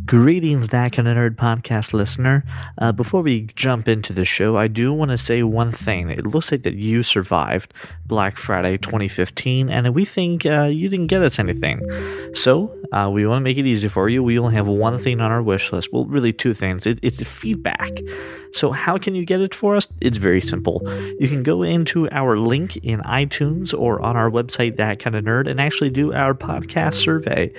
Greetings, That Kind of Nerd podcast listener. Before we jump into the show, I do want to say one thing. It looks like that you survived Black Friday 2015, and we think you didn't get us anything. So, we want to make it easy for you. We only have one thing on our wish list. Well, really two things. It's feedback. So how can you get it for us? It's very simple. You can go into our link in iTunes or on our website, That Kind of Nerd, and actually do our podcast survey.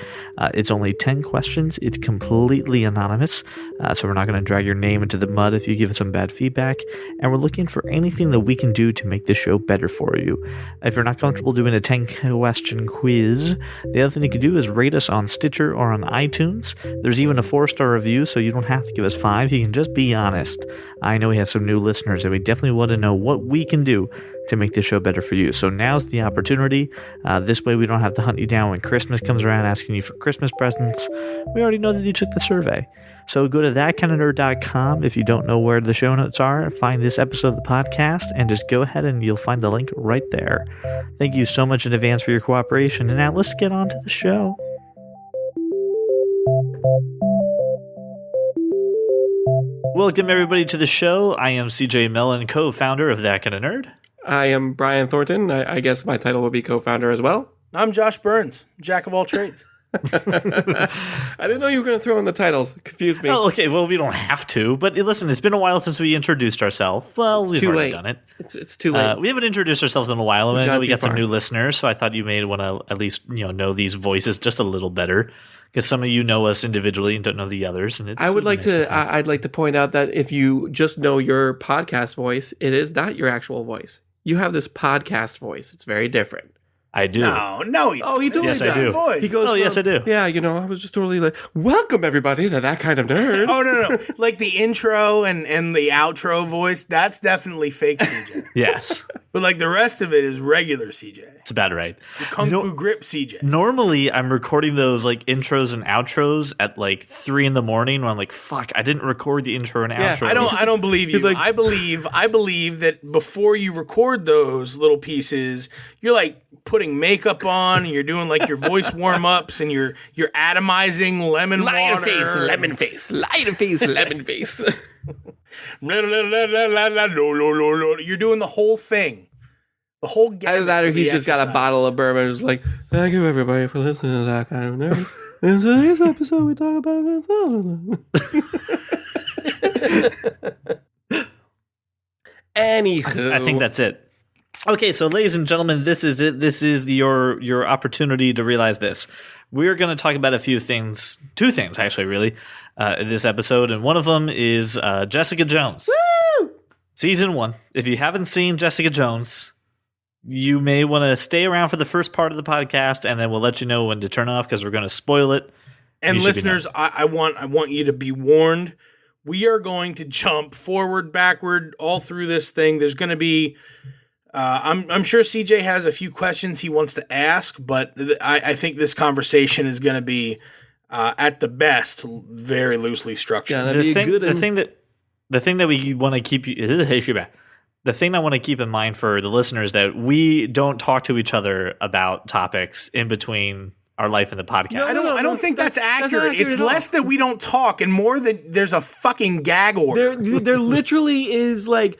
It's only 10 questions. It's completely anonymous, so we're not going to drag your name into the mud if you give us some bad feedback, and we're looking for anything that we can do to make the show better for you. If you're not comfortable doing a 10-question quiz, the other thing you can do is rate us on Stitcher or on iTunes. There's even a 4-star review, so you don't have to give us 5. You can just be honest. I know we have some new listeners, and we definitely want to know what we can do to make this show better for you. So now's the opportunity. This way we don't have to hunt you down when Christmas comes around asking you for Christmas presents. We already know that you took the survey. So go to thatkindofnerd.com if you don't know where the show notes are. Find this episode of the podcast and just go ahead and you'll find the link right there. Thank you so much in advance for your cooperation. And now let's get on to the show. Welcome everybody to the show. I am CJ Mellon, co-founder of That Kind of Nerd. I am Brian Thornton. I guess my title will be co-founder as well. I'm Josh Burns, jack of all trades. I didn't know you were going to throw in the titles. Confused me. Oh, okay. Well, we don't have to. But listen, it's been a while since we introduced ourselves. Well, we've already done it. It's too late. We haven't introduced ourselves in a while, and I know we got some new listeners, so I thought you may want to at least know these voices just a little better. Because some of you know us individually and don't know the others, and it's. I'd like to point out that if you just know your podcast voice, it is not your actual voice. You have this podcast voice. It's very different. I do. No. He totally yes, I do. Voice. He goes. Yes, I do. Yeah, I was just totally like, welcome everybody to That Kind of Nerd. Oh no. Like the intro and the outro voice, that's definitely fake CJ. Yes. But like the rest of it is regular CJ. It's about right. The Kung Fu Grip CJ. Normally, I'm recording those like intros and outros at like 3 a.m. when I'm like, fuck, I didn't record the intro and outro. I don't believe you. Like, I believe that before you record those little pieces, you're like putting makeup on, and you're doing like your voice warm-ups, and you're atomizing lemon water. Lighter face, lemon face. You're doing the whole thing. The whole game. Either that or he's just got a bottle of bourbon and just like, thank you everybody for listening to That Kind of Nerd. In today's episode we talk about Anywho. I think that's it. Okay, so ladies and gentlemen, this is it. This is your opportunity to realize this. We're going to talk about a few things, 2 things actually, really, in this episode, and one of them is Jessica Jones. Woo! Season 1. If you haven't seen Jessica Jones, you may want to stay around for the first part of the podcast, and then we'll let you know when to turn off because we're going to spoil it. And listeners, I want you to be warned. We are going to jump forward, backward, all through this thing. There's going to be. I'm sure CJ has a few questions he wants to ask, but I think this conversation is going to be, at the best, very loosely structured. Yeah, The thing that we want to keep the thing I want to keep in mind for the listeners that we don't talk to each other about topics in between our life and the podcast. I don't think that's accurate. It's less that we don't talk and more that there's a fucking gag order. There literally is like.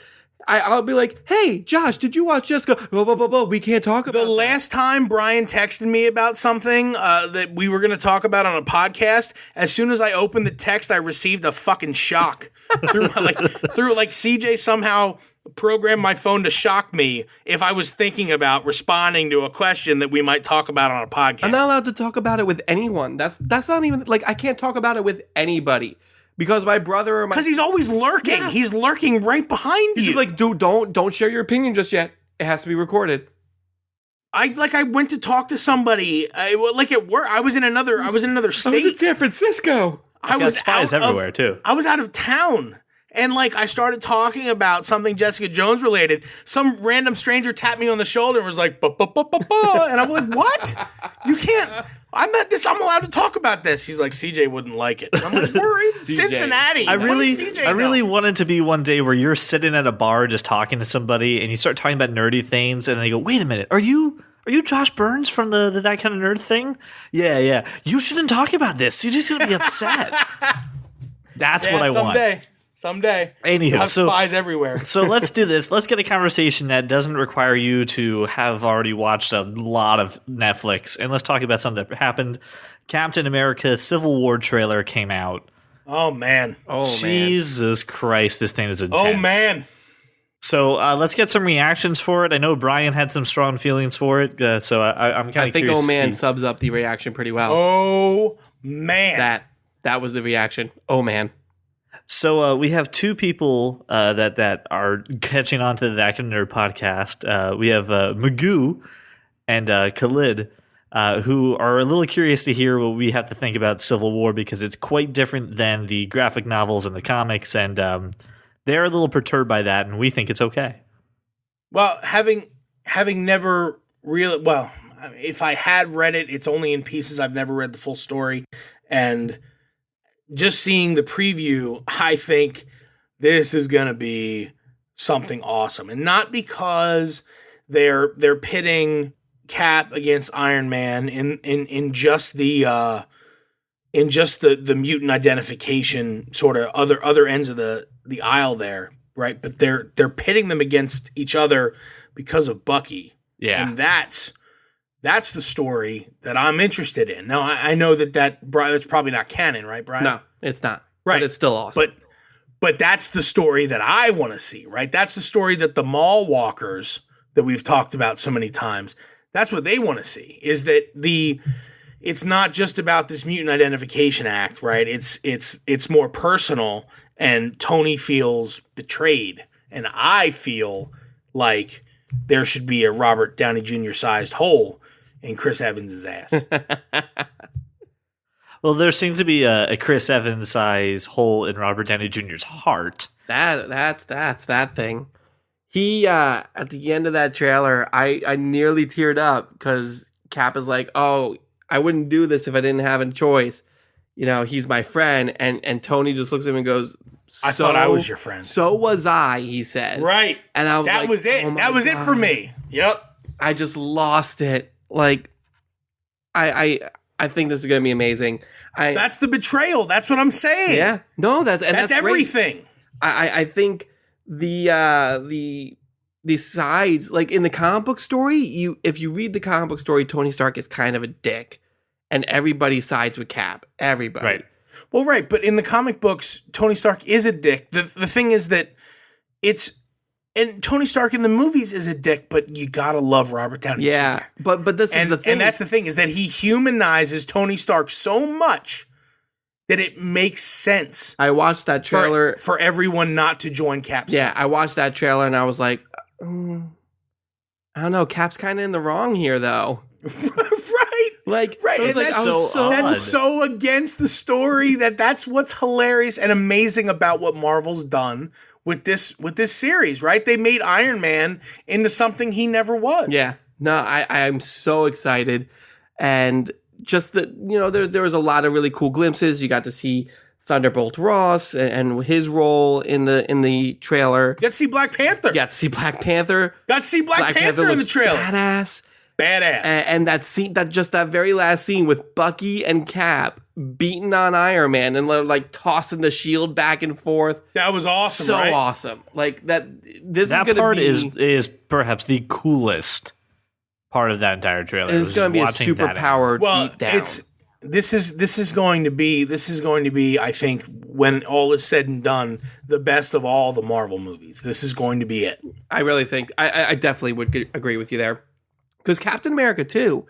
I'll be like, hey, Josh, did you watch Jessica? We can't talk about the last time Brian texted me about something that we were going to talk about on a podcast. As soon as I opened the text, I received a fucking shock through CJ somehow programmed my phone to shock me if I was thinking about responding to a question that we might talk about on a podcast. I'm not allowed to talk about it with anyone. That's not even like I can't talk about it with anybody. Because my brother or my... Because he's always lurking. Yeah. He's lurking right behind you. He's like, dude, don't share your opinion just yet. It has to be recorded. I went to talk to somebody, like at work. I was in another state. I was in San Francisco. I was spies everywhere, too. I was out of town. And like I started talking about something Jessica Jones related. Some random stranger tapped me on the shoulder and was like, ba, ba, ba, ba, ba. And I'm like, what? You can't... I'm allowed to talk about this. He's like, CJ wouldn't like it. And I'm like, we're in Cincinnati. I really wanted to be one day where you're sitting at a bar just talking to somebody and you start talking about nerdy things and they go, wait a minute, are you Are you Josh Burns from the That Kind of Nerd thing? Yeah. You shouldn't talk about this. You're just going to be upset. That's what I want. Someday. Anywho, You'll have spies everywhere. So let's do this. Let's get a conversation that doesn't require you to have already watched a lot of Netflix. And let's talk about something that happened. Captain America Civil War trailer came out. Oh, man. Jesus Christ, this thing is intense. Oh, man. So let's get some reactions for it. I know Brian had some strong feelings for it, so I'm kind of curious. I think "Oh man" subs up the reaction pretty well. Oh man, that was the reaction. Oh man. So we have two people that are catching on to the That Kind of Nerd podcast. We have Magoo and Khalid, who are a little curious to hear what we have to think about Civil War because it's quite different than the graphic novels and the comics, and they're a little perturbed by that, and we think it's okay. Well, having never really, well, if I had read it, it's only in pieces. I've never read the full story, and just seeing the preview, I think this is going to be something awesome, and not because they're pitting Cap against Iron Man in just the mutant identification sort of other ends of the aisle there, right? But they're pitting them against each other because of Bucky. Yeah. And that's the story that I'm interested in. Now, I know that's probably not canon, right, Brian? No, it's not. Right. But it's still awesome. But that's the story that I want to see, right? That's the story that the mall walkers that we've talked about so many times, that's what they want to see, is that it's not just about this mutant identification act, right? It's more personal, and Tony feels betrayed, and I feel like there should be a Robert Downey Jr. sized hole in Chris Evans' ass. Well, there seems to be a Chris Evans size hole in Robert Downey Jr.'s heart. That's that thing. He at the end of that trailer, I nearly teared up because Cap is like, "Oh, I wouldn't do this if I didn't have a choice. You know, he's my friend." And Tony just looks at him and goes, I thought I was your friend. So was I, he says. Right. And I was that like, was it. oh that was God. It for me. Yep. I just lost it. Like, I think this is going to be amazing. That's the betrayal. That's what I'm saying. Yeah. No, that's everything. Great. I think the sides, like in the comic book story, if you read the comic book story, Tony Stark is kind of a dick, and everybody sides with Cap. Everybody. Right. Well, right, but in the comic books, Tony Stark is a dick. The thing is that and Tony Stark in the movies is a dick, but you gotta love Robert Downey Jr. but this is the thing. And that's the thing, is that he humanizes Tony Stark so much that it makes sense. I watched that trailer for everyone not to join Cap's side. I watched that trailer and I was like, I don't know, Cap's kind of in the wrong here, though. Right. And that's so against the story that's what's hilarious and amazing about what Marvel's done with this series, right? They made Iron Man into something he never was. Yeah. No, I'm so excited. And just that, there was a lot of really cool glimpses. You got to see Thunderbolt Ross and his role in the trailer. Got to see Black Panther. Got to see Black Panther. Got to see Black Panther in the trailer. Badass. And that scene, that very last scene with Bucky and Cap beating on Iron Man and like tossing the shield back and forth. That was awesome. So right? awesome. Like that. That part is perhaps the coolest part of that entire trailer. It's going to be a super powered beatdown. This is going to be, I think, when all is said and done, the best of all the Marvel movies. This is going to be it. I really think I definitely would agree with you there. Because Captain America 2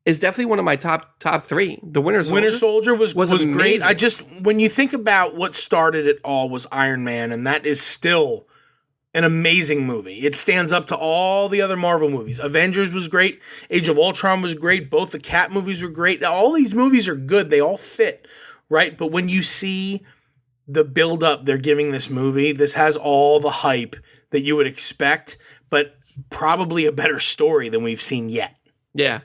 is definitely one of my top three. The Winter Soldier was great. Amazing. When you think about what started it all was Iron Man, and that is still an amazing movie. It stands up to all the other Marvel movies. Avengers was great. Age of Ultron was great. Both the Cap movies were great. All these movies are good. They all fit, right? But when you see the build-up they're giving this movie, this has all the hype that you would expect, but probably a better story than we've seen yet. Yeah.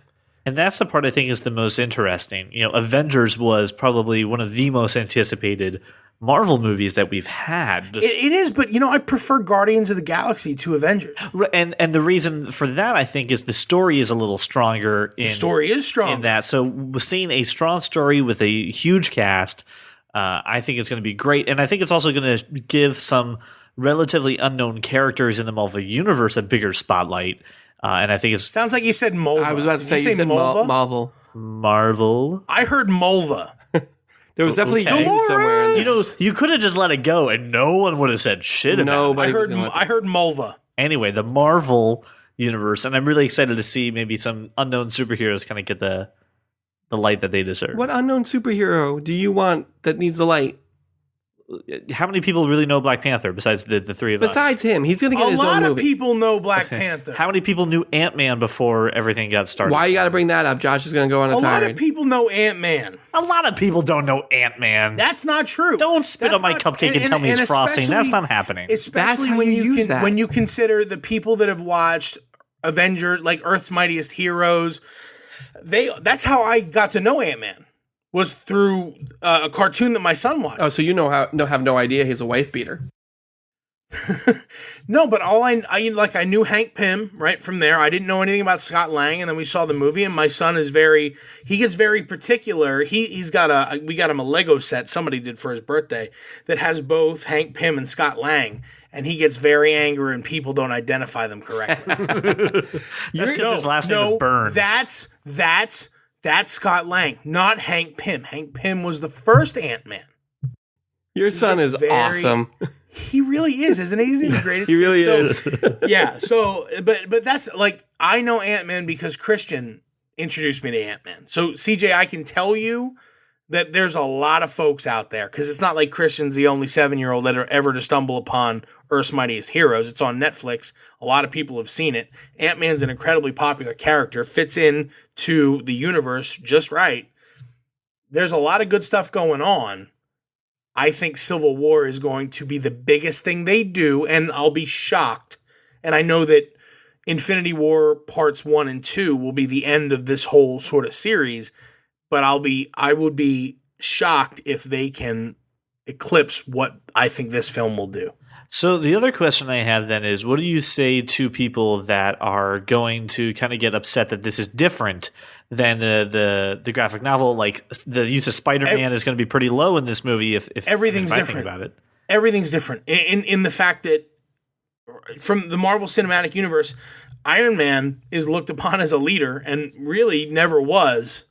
And that's the part I think is the most interesting. Avengers was probably one of the most anticipated Marvel movies that we've had. It is, but I prefer Guardians of the Galaxy to Avengers. And the reason for that, I think, is the story is a little stronger. The story is strong in that. So seeing a strong story with a huge cast, I think it's going to be great. And I think it's also going to give some relatively unknown characters in the Marvel universe a bigger spotlight. And I think it's sounds like you said Mulva. I was about to say you said Mulva? Marvel. I heard Mulva. There was definitely Okay. Dolores somewhere. In this. You could have just let it go, and no one would have said shit about it. Nobody. I heard Mulva. Anyway, the Marvel universe, and I'm really excited to see maybe some unknown superheroes kind of get the light that they deserve. What unknown superhero do you want that needs the light? How many people really know Black Panther besides the three of us? Besides him, he's going to get A his own lot of movie. people know Black Panther. How many people knew Ant-Man before everything got started? Why you got to bring that up? Josh is going to go on a A lot tirade. of people know Ant-Man. A lot of people don't know Ant-Man. That's not true. Don't spit That's on my not- cupcake and tell me it's frosting. That's especially- not happening. Especially That's how when you use that. when you consider the people that have watched Avengers, like Earth's Mightiest Heroes, that's how I got to know Ant-Man. Was through a cartoon that my son watched. Oh, so you have no idea he's a wife beater. No, but I knew Hank Pym right from there. I didn't know anything about Scott Lang, and then we saw the movie. And my son gets very particular. We got him a Lego set somebody did for his birthday that has both Hank Pym and Scott Lang, and he gets very angry when people don't identify them correctly. That's because his last name is Burns. That's Scott Lang, not Hank Pym. Hank Pym was the first Ant-Man. Your son is awesome. He really is, isn't he? He's the greatest. He really is. Yeah. So, but that's like, I know Ant-Man because Christian introduced me to Ant-Man. So, CJ, I can tell you that there's a lot of folks out there, because it's not like Christian's the only 7-year-old that are ever to stumble upon Earth's Mightiest Heroes. It's on Netflix. A lot of people have seen it. Ant-Man's an incredibly popular character, fits in to the universe just right. There's a lot of good stuff going on. I think Civil War is going to be the biggest thing they do, and I'll be shocked. And I know that Infinity War Parts 1 and 2 will be the end of this whole sort of series, but I would be shocked if they can eclipse what I think this film will do. So the other question I have then is, what do you say to people that are going to kind of get upset that this is different than the graphic novel? Like, the use of Spider-Man is going to be pretty low in this movie if everything's if I think different about it. Everything's different in the fact that from the Marvel Cinematic Universe, Iron Man is looked upon as a leader and really never was.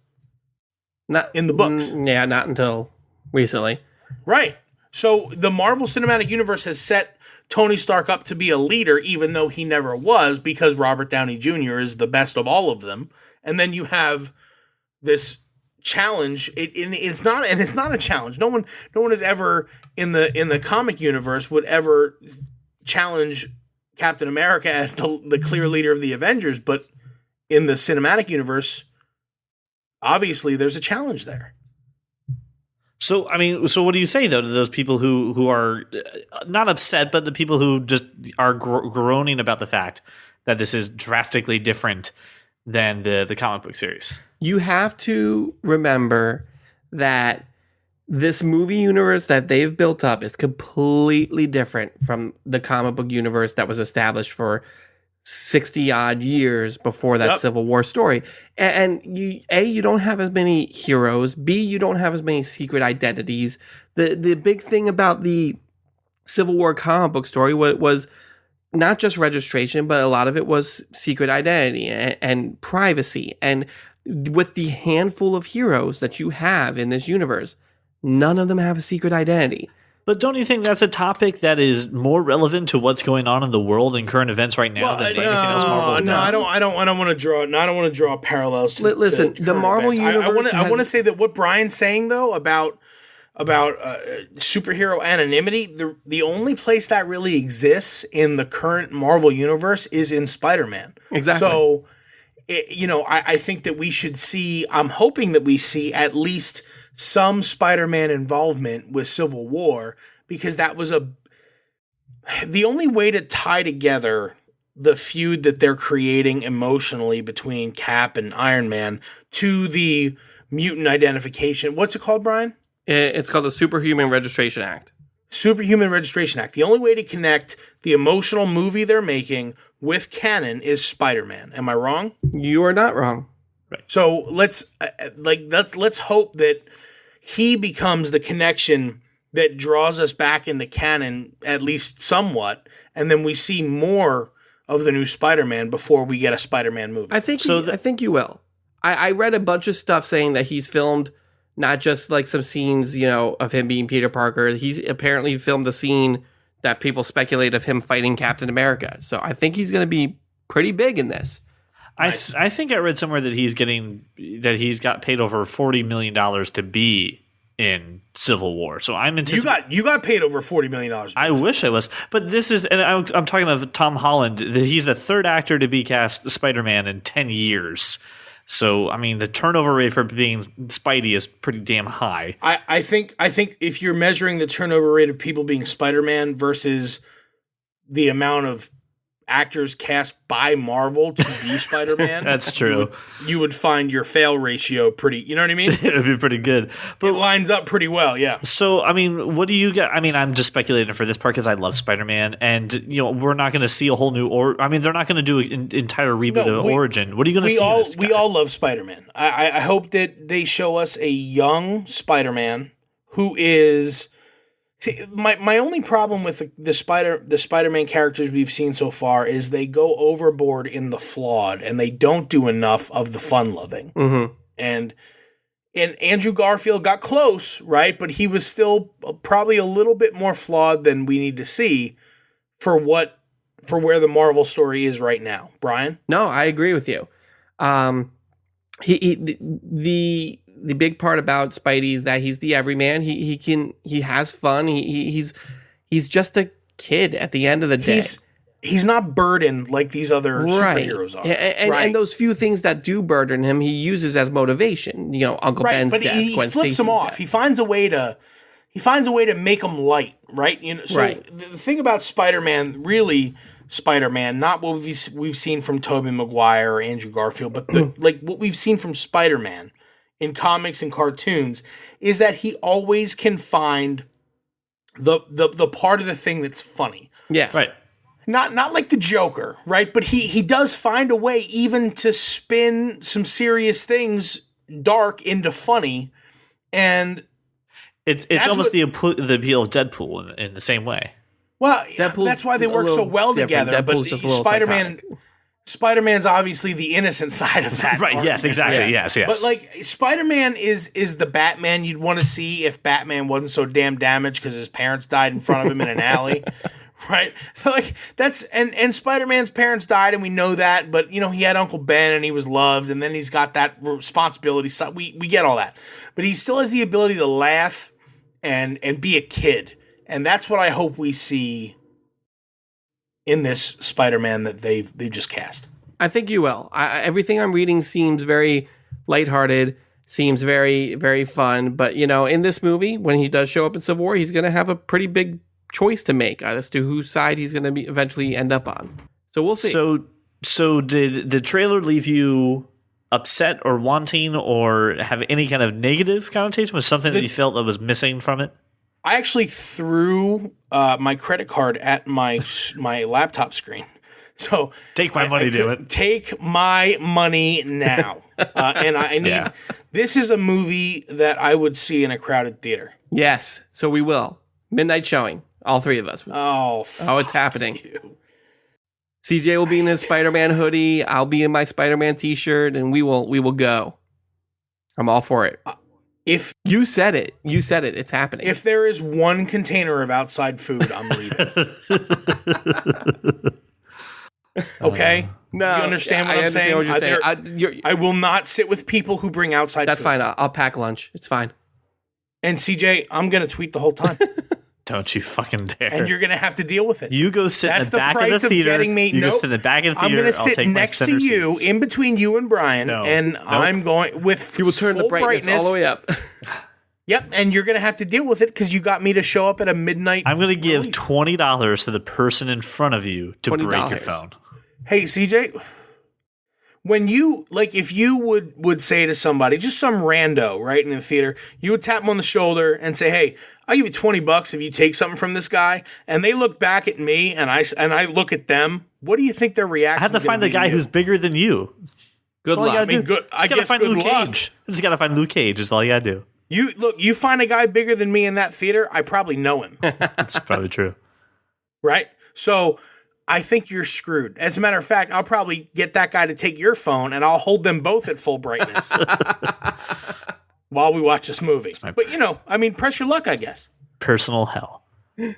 Not in the books. Yeah, not until recently. Right. So the Marvel Cinematic Universe has set Tony Stark up to be a leader, even though he never was, because Robert Downey Jr. is the best of all of them. And then you have this challenge. It's not a challenge. No one has ever in the comic universe would ever challenge Captain America as the clear leader of the Avengers. But in the cinematic universe, obviously there's a challenge there. So, I mean, so what do you say, though, to those people who are not upset, but the people who just are groaning about the fact that this is drastically different than the comic book series? You have to remember that this movie universe that they've built up is completely different from the comic book universe that was established for 60 odd years before that Civil War story. And you don't have as many heroes. B, you don't have as many secret identities. The big thing about the Civil War comic book story was not just registration, but a lot of it was secret identity and privacy. And with the handful of heroes that you have in this universe, none of them have a secret identity. But don't you think that's a topic that is more relevant to what's going on in the world and current events right now than anything else Marvel's done? I don't want to draw. No, I don't want to draw parallels. Listen, the Marvel universe. I want to say that what Brian's saying though about superhero anonymity, the only place that really exists in the current Marvel universe is in Spider-Man. Exactly. So, I think that we should see. I'm hoping that we see at least some Spider-Man involvement with Civil War, because that was the only way to tie together the feud that they're creating emotionally between Cap and Iron Man to the mutant identification. What's it called, Brian? It's called the Superhuman Registration Act. Superhuman Registration Act. The only way to connect the emotional movie they're making with canon is Spider-Man. Am I wrong? You are not wrong. So let's hope that he becomes the connection that draws us back into canon, at least somewhat, and then we see more of the new Spider-Man before we get a Spider-Man movie. I think you will. I read a bunch of stuff saying that he's filmed not just like some scenes, of him being Peter Parker. He's apparently filmed a scene that people speculate of him fighting Captain America. So I think he's going to be pretty big in this. Nice. I think I read somewhere that he's got paid over $40 million to be in Civil War. So I'm anticipating you got paid over $40 million. I wish I was, but this is, and I'm talking of Tom Holland. He's the third actor to be cast Spider-Man in 10 years. So, I mean, the turnover rate for being Spidey is pretty damn high. I think if you're measuring the turnover rate of people being Spider-Man versus the amount of actors cast by Marvel to be Spider-Man, that's true. You would find your fail ratio pretty, you know what I mean? It would be pretty good. But it lines up pretty well, yeah. So, I mean, what do you got? I mean, I'm just speculating for this part because I love Spider-Man, and we're not going to see a whole new they're not going to do an entire reboot of Origin. What are you going to see? We all love Spider-Man. I hope that they show us a young Spider-Man who is. See, my only problem with the Spider-Man characters we've seen so far is they go overboard in the flawed and they don't do enough of the fun-loving. Mm-hmm. And Andrew Garfield got close, right? But he was still probably a little bit more flawed than we need to see for where the Marvel story is right now. Brian? No, I agree with you. The big part about Spidey is that he's the everyman. He has fun. He's just a kid at the end of the day. He's not burdened like these other superheroes are. And those few things that do burden him, he uses as motivation. Uncle Ben's but death, he flips them off. Death. He finds a way to make them light, right? The thing about Spider-Man, really Spider-Man, not what we've seen from Tobey Maguire or Andrew Garfield, but what we've seen from Spider-Man in comics and cartoons, is that he always can find the part of the thing that's funny. Yeah. Right. Not like the Joker, right? But he does find a way even to spin some serious things dark into funny. And it's almost the appeal of Deadpool in the same way. Well, that's why they work so well together. Deadpool's but just a little Spider-Man's obviously the innocent side of that. Right, yes, exactly. Yeah. Yes. But Spider-Man is the Batman you'd want to see if Batman wasn't so damn damaged because his parents died in front of him in an alley. Right? So that's and Spider-Man's parents died and we know that, but he had Uncle Ben and he was loved, and then he's got that responsibility. So we get all that. But he still has the ability to laugh and be a kid. And that's what I hope we see in this Spider-Man that they've just cast. I think you will. Everything I'm reading seems very lighthearted, seems very, very fun. But, in this movie, when he does show up in Civil War, he's going to have a pretty big choice to make as to whose side he's going to eventually end up on. So we'll see. So did the trailer leave you upset or wanting or have any kind of negative connotation? Was something that you felt that was missing from it? I actually threw my credit card at my laptop screen. So take my money, do it. Take my money now. And I need. Yeah. This is a movie that I would see in a crowded theater. Yes, so we will. Midnight showing. All three of us. Oh, it's happening. CJ will be in his Spider-Man hoodie. I'll be in my Spider-Man t-shirt, and we will go. I'm all for it. If you said it, it's happening. If there is one container of outside food, I'm leaving. Okay? No, you understand what I'm saying? What you're saying. I will not sit with people who bring outside food. That's fine. I'll pack lunch. It's fine. And CJ, I'm going to tweet the whole time. Don't you fucking dare. And you're going to have to deal with it. You go sit in the back of the theater. Go sit in the back of the theater. I'm going to sit next to you, in between you and Brian, I'm going with he will turn the brightness all the way up. Yep, and you're going to have to deal with it because you got me to show up at a midnight I'm going to give $20 to the person in front of you to break your phone. Hey, CJ, when you, like, if you would say to somebody, just some rando, right, in the theater, you would tap them on the shoulder and say, hey, I'll give you $20 if you take something from this guy, and they look back at me and I look at them, what do you think their reaction is? I had to find a guy who's bigger than you. Good luck. I mean, good. I guess find good Luke luck. Cage. I just gotta find Luke Cage. Is all you gotta do. You find a guy bigger than me in that theater, I probably know him. That's probably true. Right? So I think you're screwed. As a matter of fact, I'll probably get that guy to take your phone and I'll hold them both at full brightness while we watch this movie. But, I mean, press your luck, I guess. Personal hell.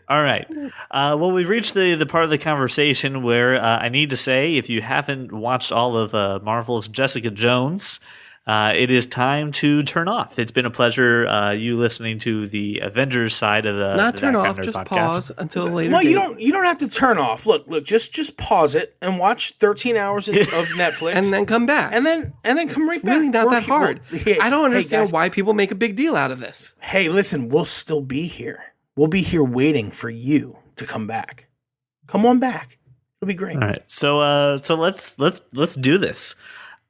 All right. Well, we've reached the part of the conversation where I need to say, if you haven't watched all of Marvel's Jessica Jones, it is time to turn off. It's been a pleasure you listening to the Avengers side of the Not the turn That off, Kind of just Nerd podcast. pause until later. Well, date. you don't have to turn off. Look, just pause it and watch 13 hours of Netflix and then come back. and then come right it's back. really not We're- that hard. we're- I don't Hey, understand guys, why people make a big deal out of this. Hey, listen, we'll still be here. We'll be here waiting for you to come back. Come on back. It'll be great. All right. So let's do this.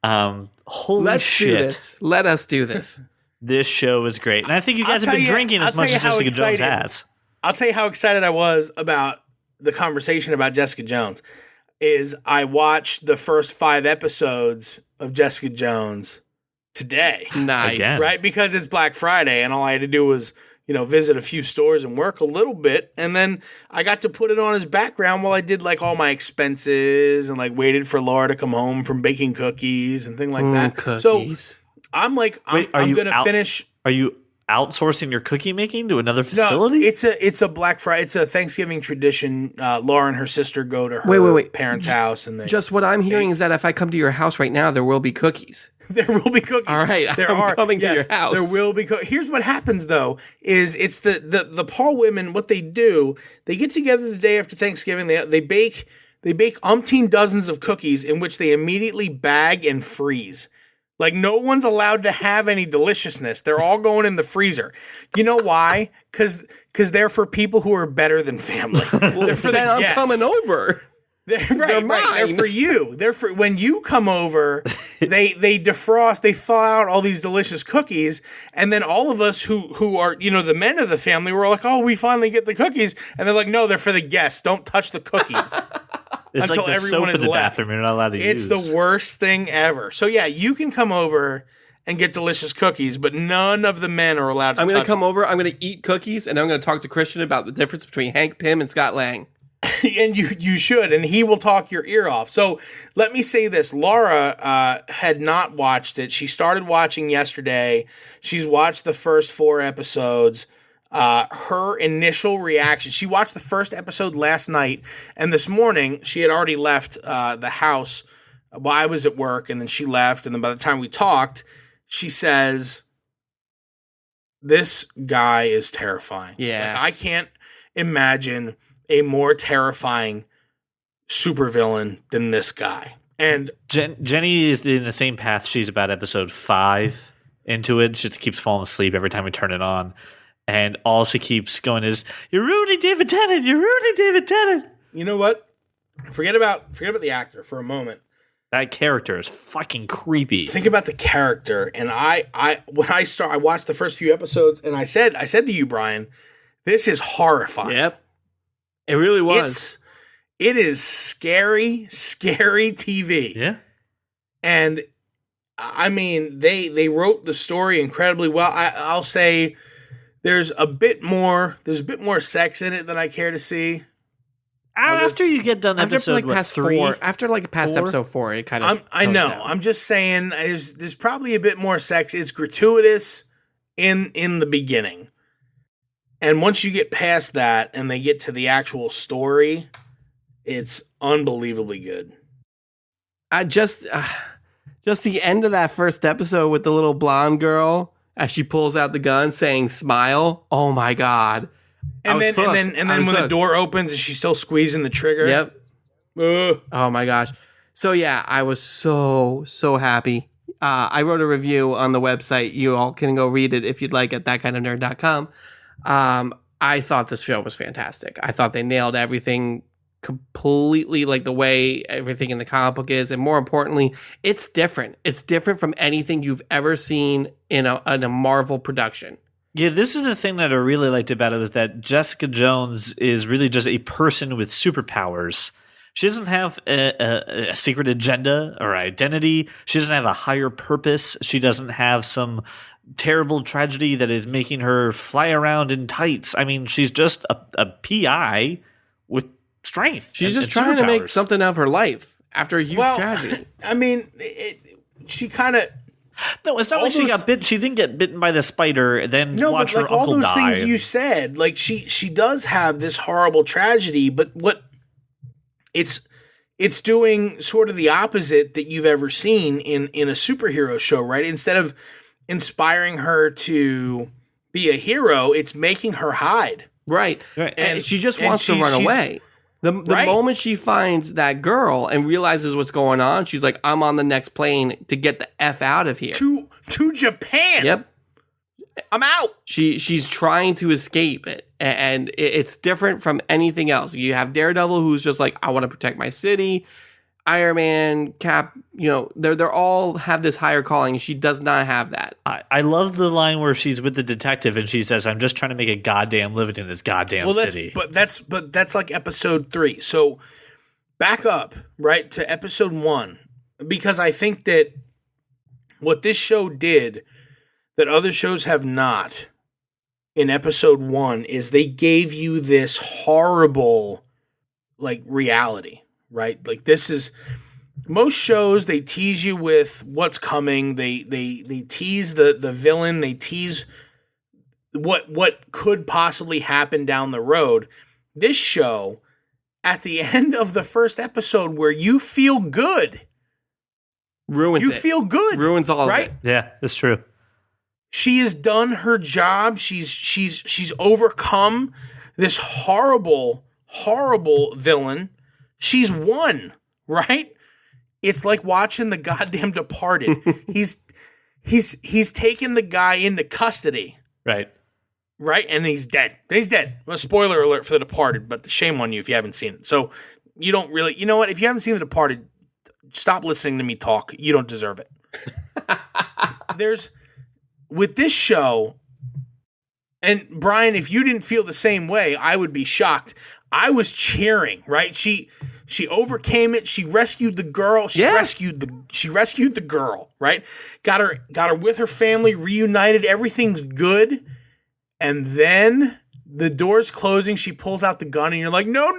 Holy Let's shit. do this. Let us do this. This show is great. And I think you guys I'll have been tell you- drinking I'll as much tell as you how Jessica Jones excited- has. I'll tell you how excited I was about the conversation about Jessica Jones. Is I watched the first 5 episodes of Jessica Jones today. Nice. Again. Right? Because it's Black Friday and all I had to do was, visit a few stores and work a little bit. And then I got to put it on as background while I did like all my expenses and like waited for Laura to come home from baking cookies and things like that. Cookies. So I'm like, Wait, are I'm you going to out- finish. Are you outsourcing your cookie making to another No, facility? it's a Black Friday. It's a Thanksgiving tradition. Laura and her sister go to her Wait. parents' house and they Just what I'm hearing is that if I come to your house right now, there will be cookies. there will be cookies. All right, there I'm coming to your house. There will be. Here's what happens though: is it's the Paul women. What they do, they get together the day after Thanksgiving. They bake umpteen dozens of cookies in which they immediately bag and freeze. Like no one's allowed to have any deliciousness. They're all going in the freezer. You know why? Because they're for people who are better than family. They're for Then the I'm guests. coming over. They're They're They're mine. for you. They're for when you come over. They defrost. They thaw out all these delicious cookies, and then all of us who are the men of the family, we're like, oh, we finally get the cookies, and they're like, no, they're for the guests. Don't touch the cookies. It's until like the everyone soap is in the left. bathroom you're not allowed to It's use. the worst thing ever. So yeah, you can come over and get delicious cookies, but none of the men are allowed to. I'm going touch to come over. I'm going to eat cookies, and I'm going to talk to Christian about the difference between Hank Pym and Scott Lang. and you should, and he will talk your ear off. So let me say this: Laura had not watched it. She started watching yesterday. She's watched the first 4 episodes. Her initial reaction: she watched the first episode last night, and this morning she had already left the house while I was at work, and then she left. And then by the time we talked, she says, "This guy is terrifying. Yes. Like, I can't imagine a more terrifying supervillain than this guy." And Jenny is in the same path. She's about episode 5 into it. She just keeps falling asleep every time we turn it on. And all she keeps going is, "You're ruining David Tennant. You're ruining David Tennant." you know what? Forget about the actor for a moment. That character is fucking creepy. Think about the character. And I watched the first few episodes, and I said to you, Brian, this is horrifying. Yep. It really was. It is scary TV. Yeah. And I mean, they wrote the story incredibly well. I'll say there's a bit more sex in it than I care to see. After you get done After episode like what, past 3? 4, after like past 4? episode 4, it kind of. I know. Down. I'm just saying there's probably a bit more sex. It's gratuitous in the beginning. And once you get past that and they get to the actual story, it's unbelievably good. I just the end of that first episode with the little blonde girl as she pulls out the gun saying "smile." Oh my god! And then when the door opens and she's still squeezing the trigger. Yep. Ugh. Oh my gosh. So yeah, I was so happy. I wrote a review on the website. You all can go read it if you'd like at thatkindofnerd.com. I thought this show was fantastic. I thought they nailed everything completely like the way everything in the comic book is, and more importantly, it's different. It's different from anything you've ever seen in a Marvel production. Yeah, this is the thing that I really liked about it, was that Jessica Jones is really just a person with superpowers. She doesn't have a secret agenda or identity. She doesn't have a higher purpose. She doesn't have some terrible tragedy that is making her fly around in tights. I mean, she's just a PI with strength. She's just trying to make something of her life after a huge tragedy. I mean, she kind of... No, it's not like she got bit. She didn't get bitten by the spider and then watch her uncle die. All those things you said, like she does have this horrible tragedy, but what it's doing sort of the opposite that you've ever seen in a superhero show, right? Instead of inspiring her to be a hero, it's making her hide. Right. And she just wants to run away. The moment she finds that girl and realizes what's going on, she's like, I'm on the next plane to get the F out of here. To Japan. Yep. I'm out. She's trying to escape it. And it's different from anything else. You have Daredevil, who's just like, I want to protect my city. Iron Man, Cap, they're all have this higher calling. She does not have that. I love the line where she's with the detective and she says, I'm just trying to make a goddamn living in this goddamn city. But that's like episode 3. So back up, right, to episode 1. Because I think that what this show did that other shows have not in episode 1 is they gave you this horrible, like, reality. Right? Like, this is most shows, they tease you with what's coming. They tease the villain. They tease what could possibly happen down the road. This show, at the end of the first episode where you feel good, ruins it. Feel good. Ruins all right? of it. Yeah, that's true. She has done her job. She's overcome this horrible villain. She's won, right? It's like watching the goddamn Departed. He's taken the guy into custody. Right. Right? And he's dead. He's dead. Well, spoiler alert for The Departed, but shame on you if you haven't seen it. So you don't really, you know what? If you haven't seen The Departed, stop listening to me talk. You don't deserve it. With this show, and Brian, if you didn't feel the same way, I would be shocked. I was cheering, right? She overcame it. She rescued the girl. She rescued the girl, right? Got her with her family, reunited. Everything's good. And then the door's closing. She pulls out the gun and you're like, no.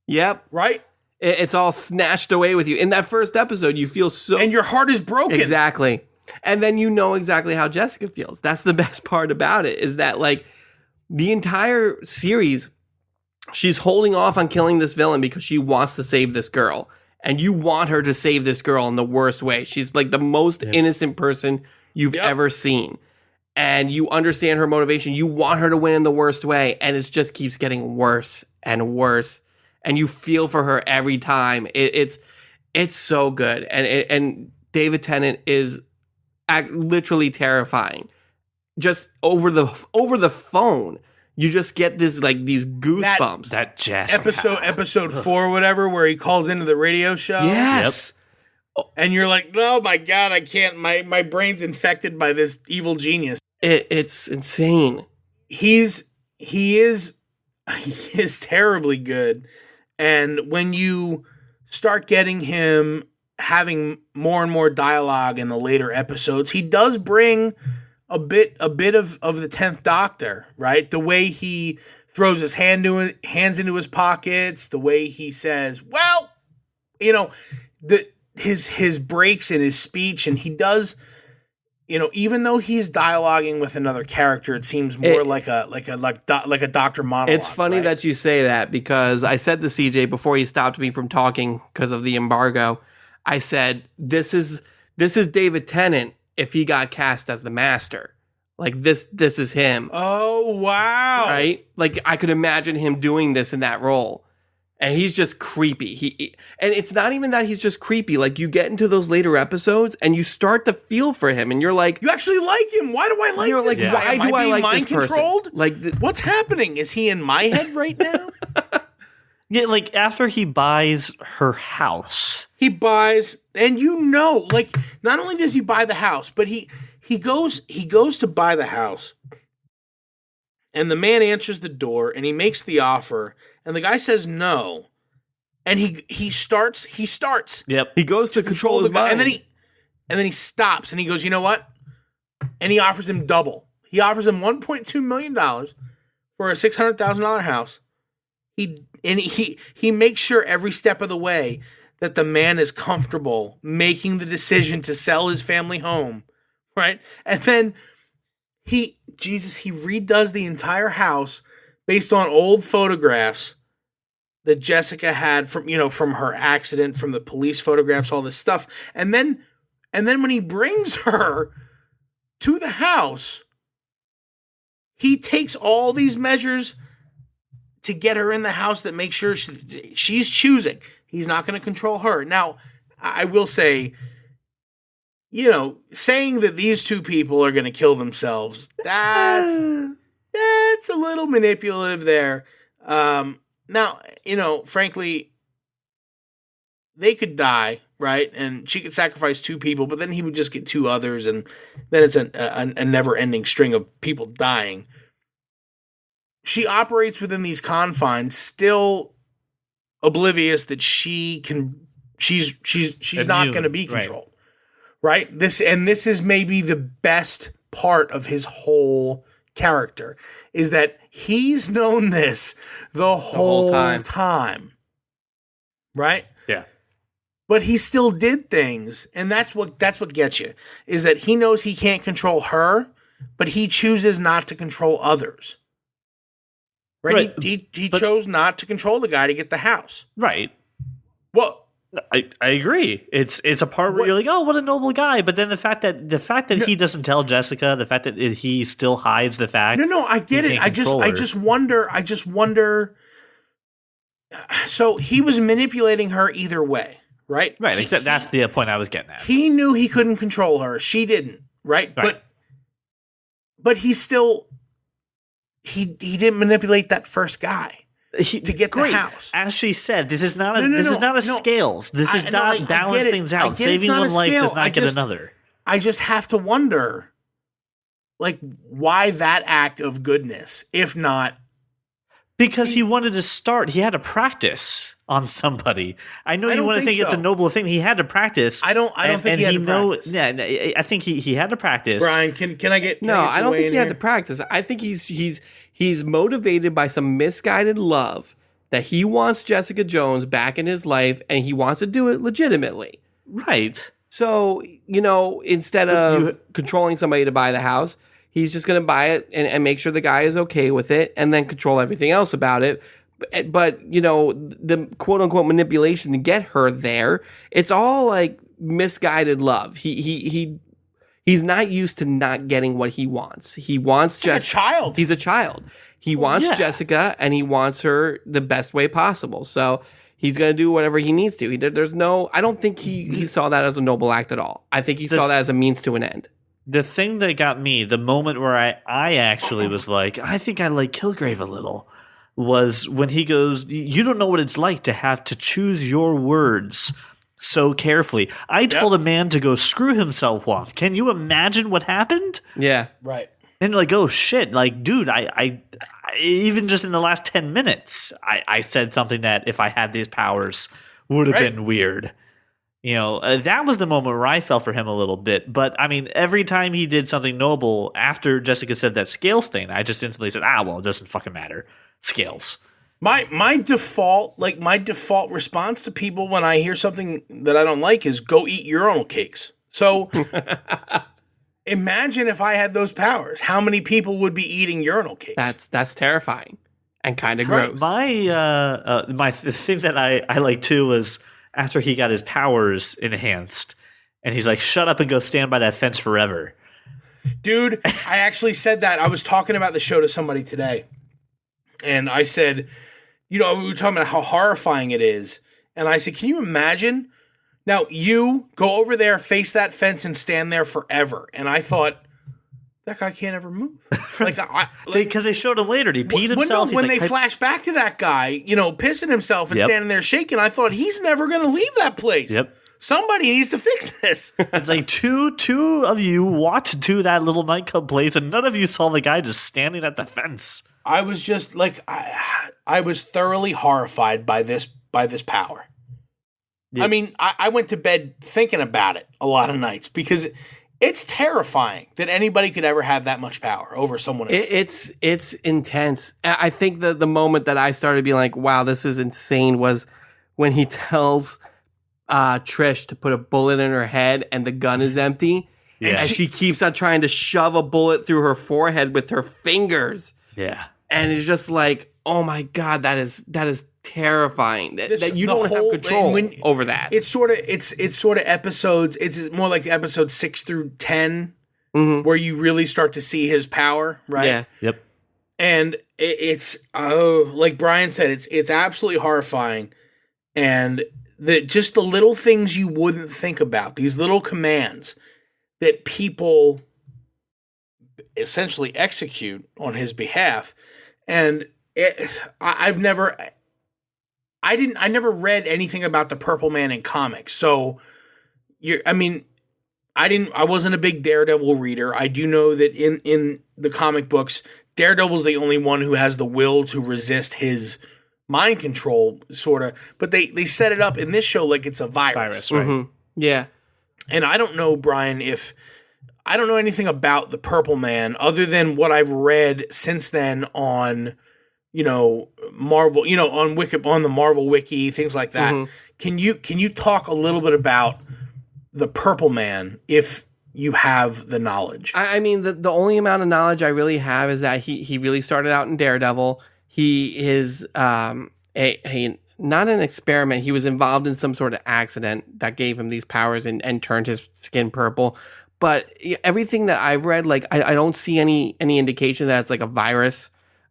Yep. Right? It's all snatched away with you. In that first episode, you feel so... And your heart is broken. Exactly. And then you know exactly how Jessica feels. That's the best part about it, is that, like, the entire series, she's holding off on killing this villain because she wants to save this girl. And you want her to save this girl in the worst way. She's like the most innocent person you've ever seen. And you understand her motivation. You want her to win in the worst way. And it just keeps getting worse and worse. And you feel for her every time. It's so good. And David Tennant is literally terrifying. Just over the phone, you just get this, like, these goosebumps. That jazz episode 4, whatever, where he calls into the radio show. Yes. Yep. And you're like, oh my God, I can't. My brain's infected by this evil genius. It's insane. He is terribly good. And when you start getting him having more and more dialogue in the later episodes, he does bring a bit of the 10th Doctor, right? The way he throws his hands into his pockets, the way he says, well, his breaks in his speech, and he does, even though he's dialoguing with another character, it seems more like a doctor monologue. It's funny that you say that, because I said to CJ before he stopped me from talking because of the embargo, I said, this is David Tennant if he got cast as the Master. Like, this is him. Oh, wow. Right? Like, I could imagine him doing this in that role. And he's just creepy. And it's not even that he's just creepy. Like, you get into those later episodes and you start to feel for him, and you're like, you actually like him. Why do I like this? Like, why do I like mind this person? Controlled? Like, what's happening? Is he in my head right now? Yeah, like after he buys her house. He buys, and like not only does he buy the house, but he goes to buy the house, and the man answers the door, and he makes the offer, and the guy says no, and he starts. Yep. He goes to control his mind. And then he stops, and he goes, you know what? And he offers him double. He offers him $1.2 million for a $600,000 house. He makes sure every step of the way that the man is comfortable making the decision to sell his family home, right? And then he redoes the entire house based on old photographs that Jessica had from her accident, from the police photographs, all this stuff. And then when he brings her to the house, he takes all these measures to get her in the house that make sure she's choosing. He's not going to control her. Now, I will say, saying that these two people are going to kill themselves, that's a little manipulative there. Now, frankly, they could die, right? And she could sacrifice two people, but then he would just get two others, and then it's a never-ending string of people dying. She operates within these confines, still oblivious that she's not going to be controlled, right? This is maybe the best part of his whole character, is that he's known this the whole time, right? Yeah. But he still did things, and that's what gets you, is that he knows he can't control her, but he chooses not to control others. Right? He chose not to control the guy to get the house. Right. Well, I agree. It's a part where you're like, oh, what a noble guy. But then the fact that he doesn't tell Jessica, the fact that he still hides the fact. No, I get it. I just wonder. So he was manipulating her either way, right? Right. Except that's the point I was getting at. He knew he couldn't control her. She didn't. Right. But he still. He didn't manipulate that first guy to get the house. As she said, this is not a scales. This is not balance things out. Saving one life does not get another. I just have to wonder, like, why that act of goodness, if not because he wanted to start. He had to practice on somebody. I know you want to think it's a noble thing. He had to practice. I don't think he had to practice. Yeah, I think he had to practice. Brian, can I get? No, I don't think he had to practice. I think he's motivated by some misguided love that he wants Jessica Jones back in his life, and he wants to do it legitimately. Right. So, instead of controlling somebody to buy the house, he's just going to buy it and make sure the guy is okay with it, and then control everything else about it. But, the quote unquote manipulation to get her there, it's all like misguided love. He's not used to not getting what he wants. He wants a child. He's a child. He wants Jessica, and he wants her the best way possible. So he's going to do whatever he needs to. I don't think he saw that as a noble act at all. I think he saw that as a means to an end. The thing that got me, the moment where I actually was like, I think I like Kilgrave a little, was when he goes, you don't know what it's like to have to choose your words so carefully. I told a man to go screw himself off. Can you imagine what happened? Yeah. Right. And like, oh shit, like, dude, I even just in the last 10 minutes, I said something that if I had these powers would have been weird. That was the moment where I fell for him a little bit. But I mean, every time he did something noble after Jessica said that scales thing, I just instantly said, well, it doesn't fucking matter. Scales. My default response to people when I hear something that I don't like is go eat urinal cakes. So imagine if I had those powers, how many people would be eating urinal cakes? That's terrifying and kind of gross. My thing that I like too was after he got his powers enhanced, and he's like, "Shut up and go stand by that fence forever." Dude, I actually said that. I was talking about the show to somebody today, and I said, we were talking about how horrifying it is, and I said, "Can you imagine? Now you go over there, face that fence, and stand there forever." And I thought, that guy can't ever move. Because they showed him later. He peed himself. When they flash back to that guy, pissing himself and standing there shaking, I thought he's never going to leave that place. Yep. Somebody needs to fix this. It's like two of you walked to that little nightclub place, and none of you saw the guy just standing at the fence. I was just like, I was thoroughly horrified by this power. Yeah. I mean, I went to bed thinking about it a lot of nights because it's terrifying that anybody could ever have that much power over someone else. It's intense. I think the moment that I started being like, wow, this is insane was when he tells Trish to put a bullet in her head and the gun is empty. Yeah. And she keeps on trying to shove a bullet through her forehead with her fingers. Yeah. And it's just like, oh my God, that is terrifying. That you don't have control over that. It's sort of episodes. It's more like episodes 6 through 10 where you really start to see his power, right? Yeah. Yep. And it's like Brian said, it's absolutely horrifying. And just the little things you wouldn't think about, these little commands that people essentially execute on his behalf. And I never read anything about the Purple Man in comics. So I wasn't a big Daredevil reader. I do know that in the comic books, Daredevil's the only one who has the will to resist his mind control, sort of. But they set it up in this show like it's a virus. Right? Mm-hmm. Yeah. And I don't know, Brian, I don't know anything about the Purple Man other than what I've read since then on, Marvel, on the Marvel Wiki, things like that. Mm-hmm. Can you talk a little bit about the Purple Man if you have the knowledge? I mean, the only amount of knowledge I really have is that he really started out in Daredevil. He is not an experiment. He was involved in some sort of accident that gave him these powers and turned his skin purple. But everything that I've read, like I don't see any indication that it's like a virus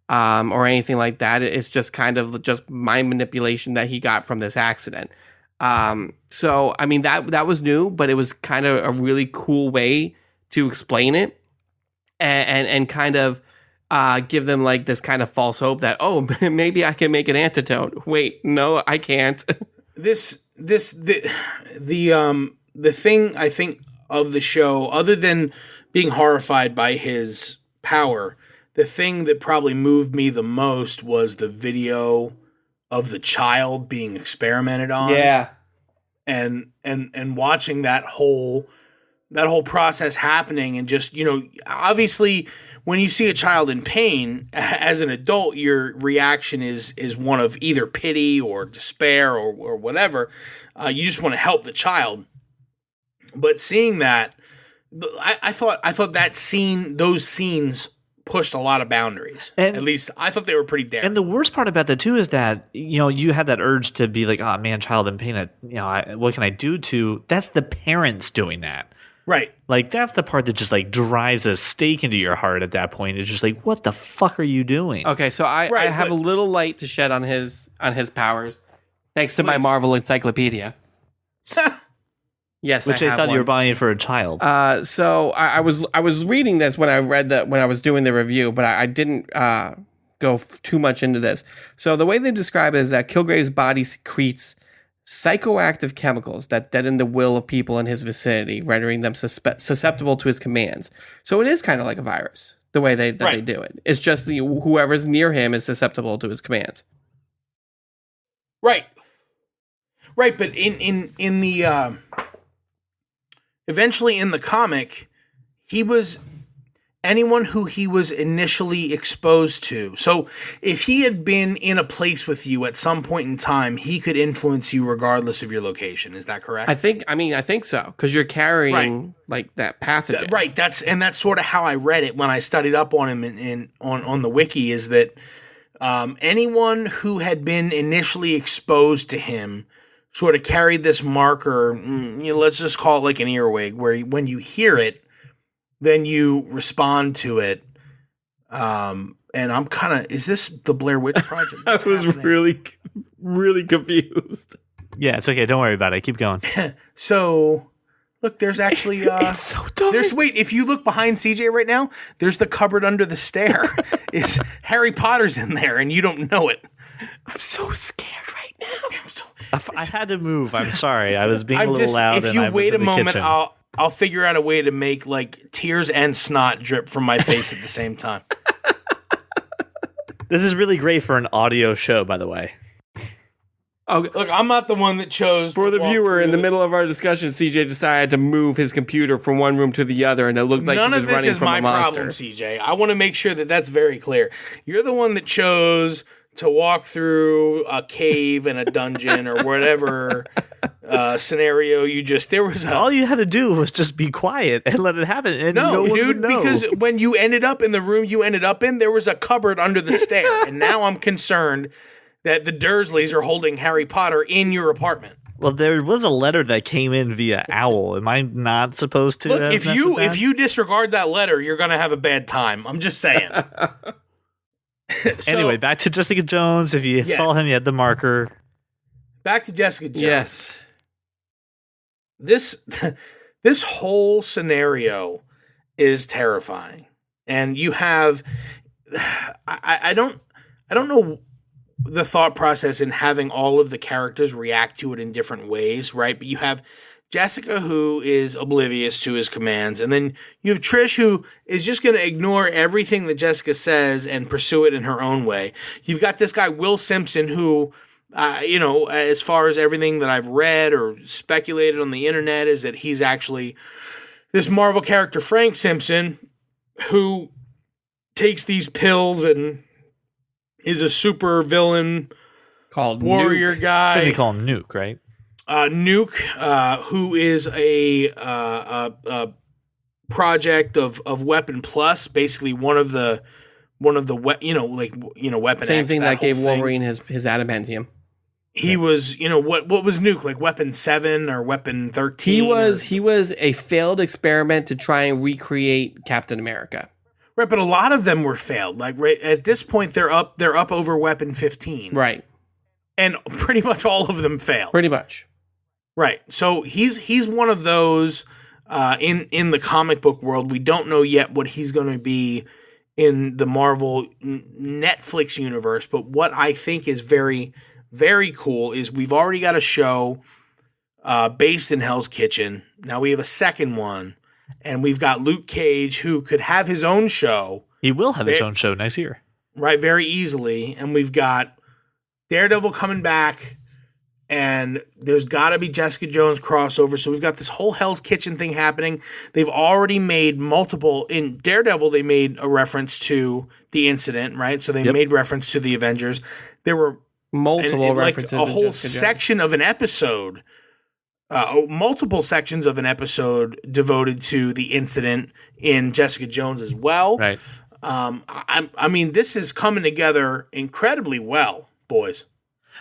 or anything like that. It's just kind of just mind manipulation that he got from this accident. So I mean that was new, but it was kind of a really cool way to explain it and kind of give them like this kind of false hope that maybe I can make an antidote. Wait, no, I can't. The thing I think of the show, other than being horrified by his power, the thing that probably moved me the most was the video of the child being experimented on. Yeah. And watching that whole process happening, and just, obviously when you see a child in pain as an adult, your reaction is one of either pity or despair or whatever. You just want to help the child. But seeing that, I thought those scenes pushed a lot of boundaries. And at least I thought they were pretty daring. And the worst part about that too is that you had that urge to be like, oh man, child in pain. What can I do to? That's the parents doing that, right? Like that's the part that just like drives a stake into your heart at that point. It's just like, what the fuck are you doing? Okay, so I have a little light to shed on his powers, thanks to my Marvel encyclopedia. Yes, which I thought you were buying for a child. So I was reading this when I was doing the review, but I didn't go too much into this. So the way they describe it is that Kilgrave's body secretes psychoactive chemicals that deaden the will of people in his vicinity, rendering them susceptible to his commands. So it is kind of like a virus, the way they do it. It's just whoever's near him is susceptible to his commands. Right. But in the eventually in the comic, he was anyone who he was initially exposed to. So if he had been in a place with you at some point in time, he could influence you regardless of your location. Is that correct? I think so, because you're carrying like that pathogen. Right. That's sort of how I read it when I studied up on him on the wiki, is that anyone who had been initially exposed to him sort of carried this marker, let's just call it like an earwig, where when you hear it, then you respond to it. And I'm kind of, is this the Blair Witch Project? I was really, really confused. Yeah, it's okay. Don't worry about it. Keep going. So Look, there's actually it's so dark. If you look behind CJ right now, there's the cupboard under the stair. It's Harry Potter's in there, and you don't know it. I'm so scared right now. I had to move. I'm sorry. I was being a little loud. If you wait a moment, kitchen. I'll figure out a way to make like tears and snot drip from my face at the same time. This is really great for an audio show, by the way. Okay. Look, I'm not the one that chose. For the viewer, in the middle of our discussion, CJ decided to move his computer from one room to the other, and it looked like he was running from a monster. None of this is my problem, CJ. I want to make sure that that's very clear. You're the one that chose to walk through a cave and a dungeon or whatever scenario you just. There was all you had to do was just be quiet and let it happen. And no one would know. Because when you ended up in the room you ended up in, there was a cupboard under the stair, and now I'm concerned that the Dursleys are holding Harry Potter in your apartment. Well, there was a letter that came in via owl. Am I not supposed to? Look, if you disregard that letter, you're going to have a bad time. I'm just saying. Anyway, back to Jessica Jones. If you saw him, you had the marker. Back to Jessica Jones. Yes. This whole scenario is terrifying, and you have. I don't know the thought process in having all of the characters react to it in different ways, right? But you have Jessica, who is oblivious to his commands, and then you have Trish, who is just going to ignore everything that Jessica says and pursue it in her own way. You've got this guy, Will Simpson, who, as far as everything that I've read or speculated on the internet, is that he's actually this Marvel character, Frank Simpson, who takes these pills and is a super villain called warrior Nuke. guy. They call him Nuke, right? Nuke, who is a project of Weapon Plus, basically one of the Weapon Same X, thing that gave thing. Wolverine his adamantium. He was, what was Nuke, like Weapon 7 or Weapon 13? He was a failed experiment to try and recreate Captain America. Right, but a lot of them were failed. Like right at this point, they're up over Weapon 15. Right. And pretty much all of them failed. Pretty much. Right. So he's one of those in the comic book world. We don't know yet what he's going to be in the Marvel Netflix universe. But what I think is very, very cool is we've already got a show based in Hell's Kitchen. Now we have a second one. And we've got Luke Cage, who could have his own show. He will have his own show next year. Right, very easily. And we've got Daredevil coming back, and there's got to be Jessica Jones crossover. So we've got this whole Hell's Kitchen thing happening. They've already made multiple. In Daredevil, they made a reference to the incident, right? So they made reference to the Avengers. There were multiple references. Like a whole section of an episode. Multiple sections of an episode devoted to the incident in Jessica Jones as well. Right. I mean, this is coming together incredibly well, boys.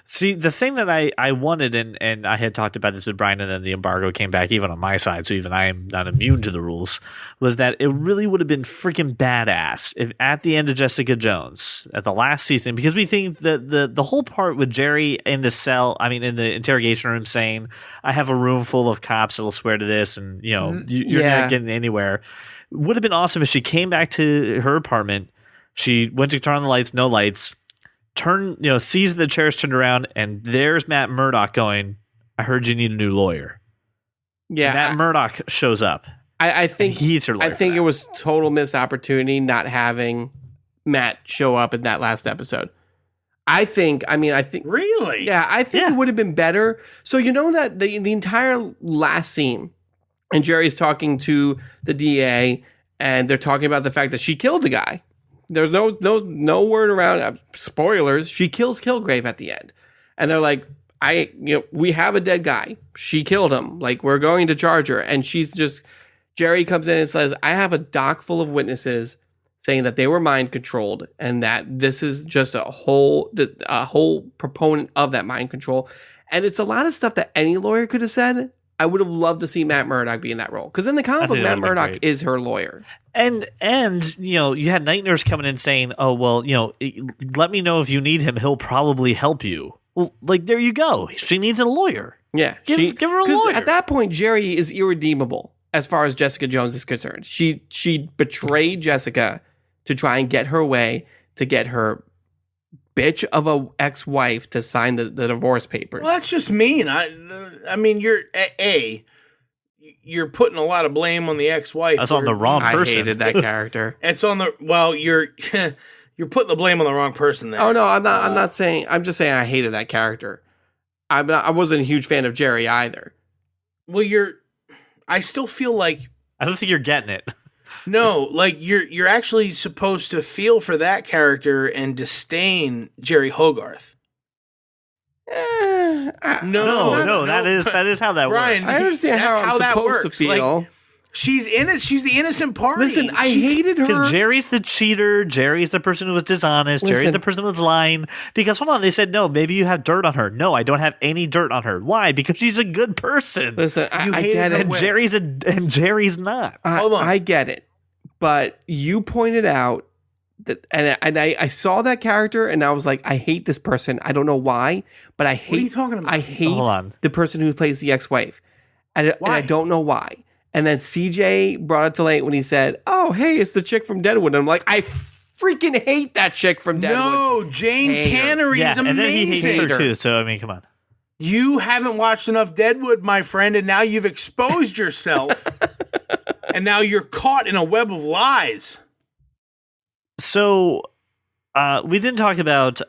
See, the thing that I wanted, and I had talked about this with Brian, and then the embargo came back even on my side, so even I am not immune to the rules, was that it really would have been freaking badass if at the end of Jessica Jones, at the last season, because we think that the whole part with Jerry in the cell, I mean, in the interrogation room saying, I have a room full of cops that'll swear to this, and, you're not getting anywhere, would have been awesome if she came back to her apartment, she went to turn on the lights, no lights, sees the chairs turned around, and there's Matt Murdock going, I heard you need a new lawyer. Yeah. Matt Murdock shows up. I think he's her lawyer. I think it was total missed opportunity not having Matt show up in that last episode. I think really? Yeah, I think it would have been better. So that the entire last scene, and Jerry's talking to the DA, and they're talking about the fact that she killed the guy. There's no word around spoilers. She kills Kilgrave at the end, and they're like, we have a dead guy. She killed him. Like, we're going to charge her, and Jerry comes in and says, I have a dock full of witnesses saying that they were mind controlled, and that this is just a whole proponent of that mind control, and it's a lot of stuff that any lawyer could have said. I would have loved to see Matt Murdock be in that role, because in the comic book, Matt Murdock is her lawyer. And you had Night Nurse coming in saying, "Oh well, let me know if you need him. He'll probably help you." Well, like, there you go. She needs a lawyer. Yeah, Give her a lawyer. At that point, Jerry is irredeemable as far as Jessica Jones is concerned. She betrayed Jessica to try and get her way, to get her bitch of a ex-wife to sign the divorce papers. Well, that's just mean. I mean, you're putting a lot of blame on the ex-wife. That's on the wrong person. I hated that character. It's on the you're putting the blame on the wrong person there. Oh no, I'm not. I'm not saying. I'm just saying I hated that character. I wasn't a huge fan of Jerry either. Well, I still feel like I don't think you're getting it. no, like you're actually supposed to feel for that character and disdain Jerry Hogarth. No, that is how that Ryan, works. I understand That's how I'm how that supposed to works. feel. Like, she's the innocent party. Listen, I hated her. Because Jerry's the cheater. Jerry's the person who was dishonest. Jerry's Listen. the person who was lying. Because, hold on, they said, no, maybe you have dirt on her. No, I don't have any dirt on her. Why? Because she's a good person. Listen, I hated get her it. And Jerry's not. Hold on. I get it. But you pointed out that, and I saw that character, and I was like, I hate this person. I don't know why, but I hate. What are you talking about? I hate Hold on. the person who plays the ex-wife, and I don't know why. And then CJ brought it to light when he said, "Oh, hey, it's the chick from Deadwood." And I'm like, I freaking hate that chick from Deadwood. No, Jane Cannery's Yeah, amazing. and then he hates her Hater. too. So, I mean, come on. You haven't watched enough Deadwood, my friend, and now you've exposed yourself, and now you're caught in a web of lies. So, we didn't talk about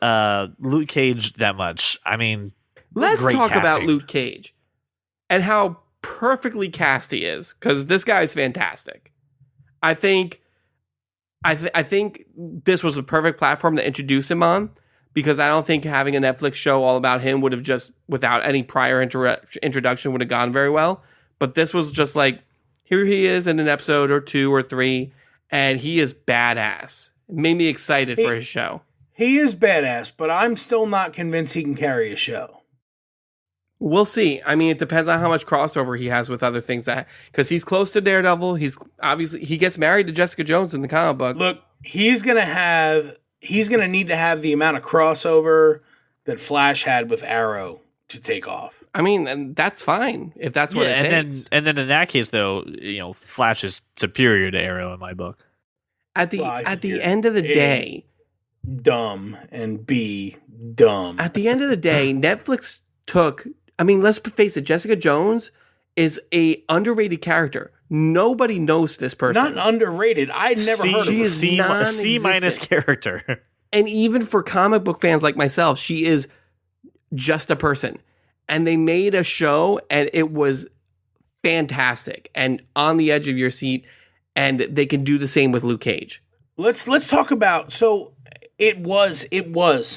Luke Cage that much. I mean, Let's great talk about casting. Luke Cage and how perfectly cast he is, because this guy is fantastic. I think this was the perfect platform to introduce him on, because I don't think having a Netflix show all about him would have just, without any prior introduction, would have gone very well. But this was just like, here he is in an episode or 2 or 3, and he is badass. It made me excited for his show. He is badass, but I'm still not convinced he can carry a show. We'll see. I mean, it depends on how much crossover he has with other things, that because he's close to Daredevil. He's obviously, he gets married to Jessica Jones in the comic book. Look, he's gonna need to have the amount of crossover that Flash had with Arrow to take off. I mean, and that's fine if that's what it takes. and then in that case, though, Flash is superior to Arrow in my book. At the end of the day, Dumb and be dumb. at the end of the day, Netflix took. I mean, let's face it. Jessica Jones is a underrated character. Nobody knows this person. Not underrated. I'd never heard of she her. is C non-existent. minus character. And even for comic book fans like myself, she is just a person. And they made a show, and it was fantastic and on the edge of your seat. And they can do the same with Luke Cage. Let's talk about. So it was.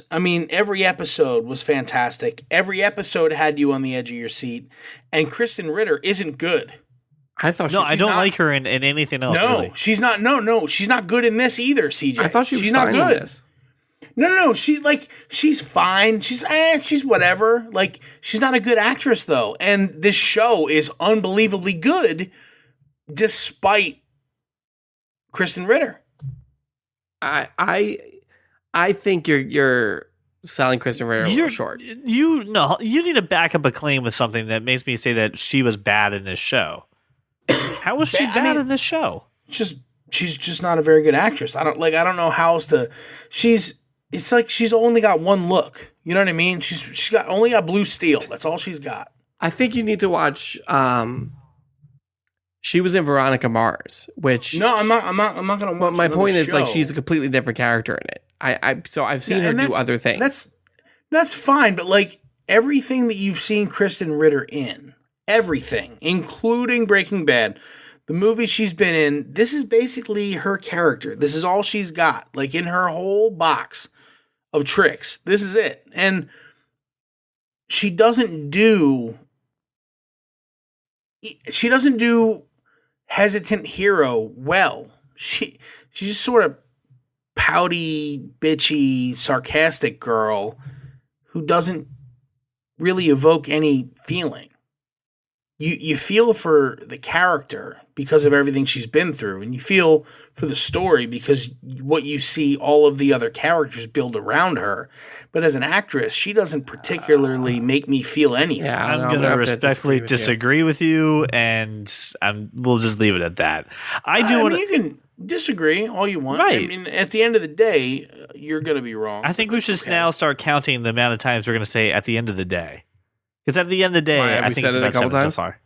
I mean, every episode was fantastic. Every episode had you on the edge of your seat. And Kristen Ritter isn't good. I thought. No, I don't not- like her in anything else. No, really. she's not. No, she's not good in this either. CJ, I thought she was she's fine not good. in this. No. She's fine. She's whatever. Like, she's not a good actress though. And this show is unbelievably good, despite Kristen Ritter. I think you're selling Kristen Ritter a little short. You need to back up a claim with something that makes me say that she was bad in this show. How was she bad in this show? She's just not a very good actress. I don't know how else to. It's like she's only got one look. You know what I mean? She's only got blue steel. That's all she's got. I think you need to watch. She was in Veronica Mars, which No, I'm not gonna. But my point is, like, show. she's a completely different character in it. So I've seen her do other things. That's fine, but like everything that you've seen Kristen Ritter in, everything, including Breaking Bad, the movie she's been in, this is basically her character. This is all she's got, like in her whole box of tricks. This is it, and she doesn't do hesitant hero well. She's just sort of pouty, bitchy, sarcastic girl who doesn't really evoke any feeling. You feel for the character because of everything she's been through, and you feel for the story because what you see all of the other characters build around her. But as an actress, she doesn't particularly make me feel anything. Yeah, I'm no, going to have respectfully with you. disagree with you, and we'll just leave it at that. I mean, you can disagree all you want. Right. I mean, at the end of the day, you're going to be wrong. I think we should now start counting the amount of times we're going to say at the end of the day. Because at the end of the day, Why, have I we think said it's it a about couple 7 times? so far.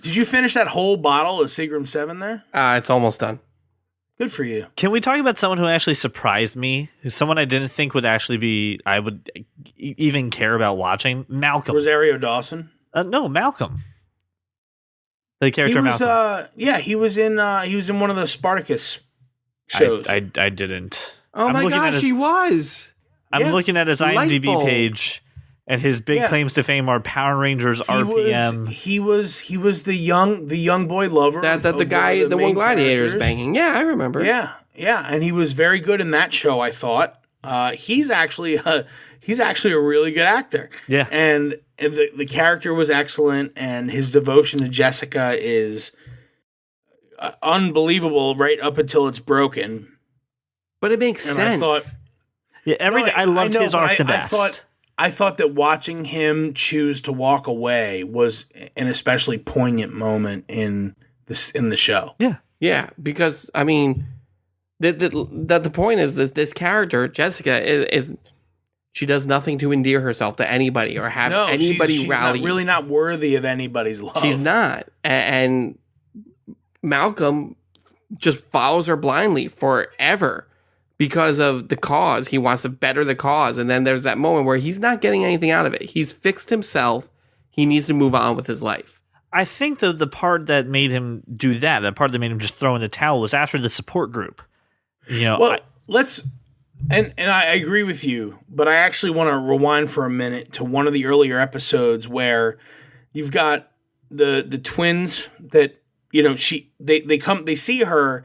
Did you finish that whole bottle of Seagram 7 there? It's almost done. Good for you. Can we talk about someone who actually surprised me? Someone I didn't think would actually be, I would even care about watching? Malcolm. Rosario Dawson. No, Malcolm. The character He was, Malcolm. he was in one of the Spartacus shows. I didn't. Oh I'm my looking at gosh, his- he was. I'm Yeah. looking at his IMDb Lightbulb. page, and his big Yeah. claims to fame are Power Rangers, RPM. He was the young boy lover. That of the guy, one of the one main gladiator is characters. banging. Yeah, I remember. Yeah, and he was very good in that show. I thought he's actually a really good actor. Yeah. and the character was excellent, and his devotion to Jessica is unbelievable. Right up until it's broken. But it makes And sense. I thought, Yeah, everything. I loved his but arc the best. I thought that watching him choose to walk away was an especially poignant moment in the show. Yeah. Yeah, because I mean, the point is this character Jessica is she does nothing to endear herself to anybody or have anybody she's rally. not, really not worthy of anybody's love. She's not, and Malcolm just follows her blindly forever because of the cause. He wants to better the cause, and then there's that moment where he's not getting anything out of it. He's fixed himself. He needs to move on with his life. I think the part that made him do that, the part that made him just throw in the towel, was after the support group. You know, Well, and I agree with you, but I actually want to rewind for a minute to one of the earlier episodes where you've got the twins that, you know, they see her,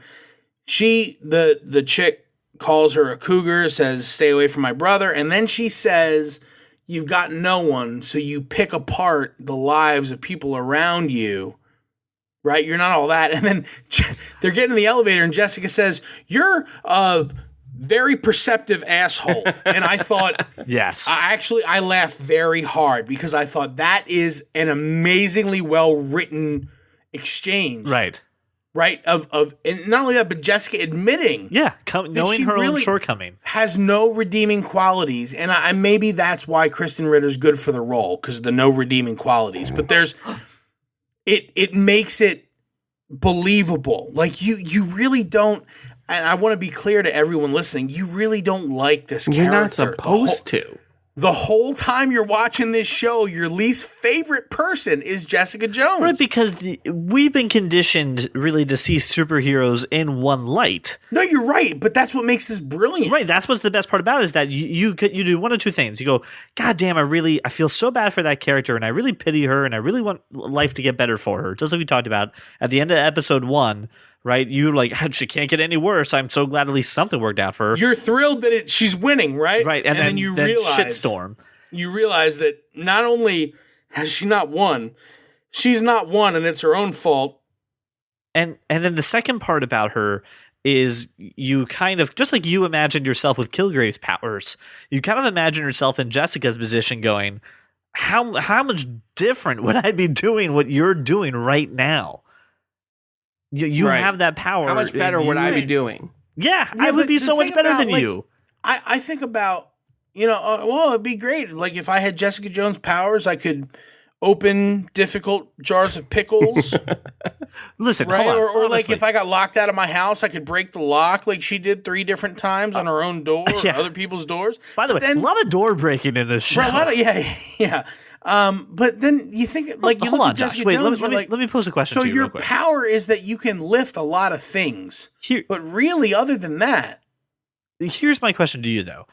the chick calls her a cougar, says stay away from my brother, and then she says you've got no one, so you pick apart the lives of people around you. Right? You're not all that. And then they're getting in the elevator and Jessica says, you're a very perceptive asshole. And I thought, yes. I laughed very hard because I thought that is an amazingly well-written exchange. Right. Right? And not only that, but Jessica admitting Yeah, knowing she her own really shortcoming. has no redeeming qualities. And maybe that's why Kristen Ritter's good for the role, because of the no redeeming qualities. But there's... It makes it believable. Like you really don't, and I want to be clear to everyone listening, you really don't like this character. You're not supposed to. The whole time you're watching this show, your least favorite person is Jessica Jones. Right, because we've been conditioned really to see superheroes in one light. No, you're right, but that's what makes this brilliant. Right, that's what's the best part about it, is that you do one of two things. You go, God damn, I feel so bad for that character, and I really pity her, and I really want life to get better for her. Just like we talked about at the end of episode 1, right? You're like, she can't get any worse. I'm so glad at least something worked out for her. You're thrilled that she's winning, right? Right, and then you realize realize shitstorm. You realize that not only has she not won, she's not won, and it's her own fault. And then the second part about her is you kind of, just like you imagined yourself with Kilgrave's powers, you kind of imagine yourself in Jessica's position going, how much different would I be doing what you're doing right now? You Right. have that power. How much better would I be doing? Yeah, I Yeah, would but be the so much thing better about, than like, you. I think about, well, it'd be great. Like if I had Jessica Jones' powers, I could open difficult jars of pickles, Listen, right? hold on. Or like honestly. if I got locked out of my house, I could break the lock like she did 3 different times on her own door or yeah. other people's doors. By the way, then, a lot of door breaking in this show. right, a lot of, yeah. But then you think, like, you Hold look on, at Josh. Jessica Wait, Jones, let you're me pose a question so to you your real quick. power is that you can lift a lot of things. But really, other than that, Here's my question to you, though.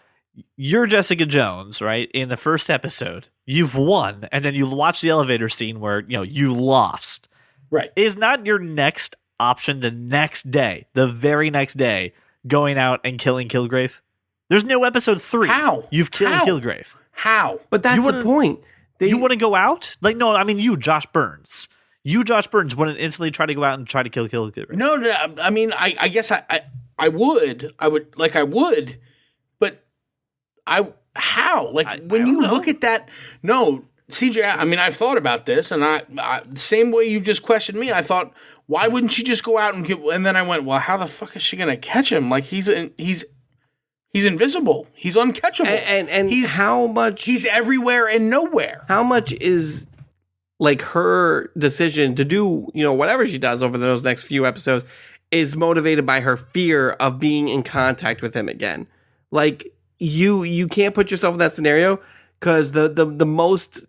You're Jessica Jones, right? In the first episode, you've won, and then you watch the elevator scene where you lost. right? Is not your next option the next day, the very next day, going out and killing Kilgrave? There's no episode 3. How? You've killed How? Kilgrave. How? But that's the point. You want to go out? Like, no, I mean you, Josh Burns. You, Josh Burns, wouldn't instantly try to go out and try to kill Kilgrave. No, I mean, I guess I would, but how? Like, when you look at that, no, CJ, I mean, I've thought about this, and I the same way you just questioned me, I thought, why wouldn't she just go out and then I went, well, how the fuck is she going to catch him? Like, he's invisible. He's uncatchable. And he's everywhere and nowhere. How much is like her decision to do, whatever she does over those next few episodes is motivated by her fear of being in contact with him again. Like you can't put yourself in that scenario because the most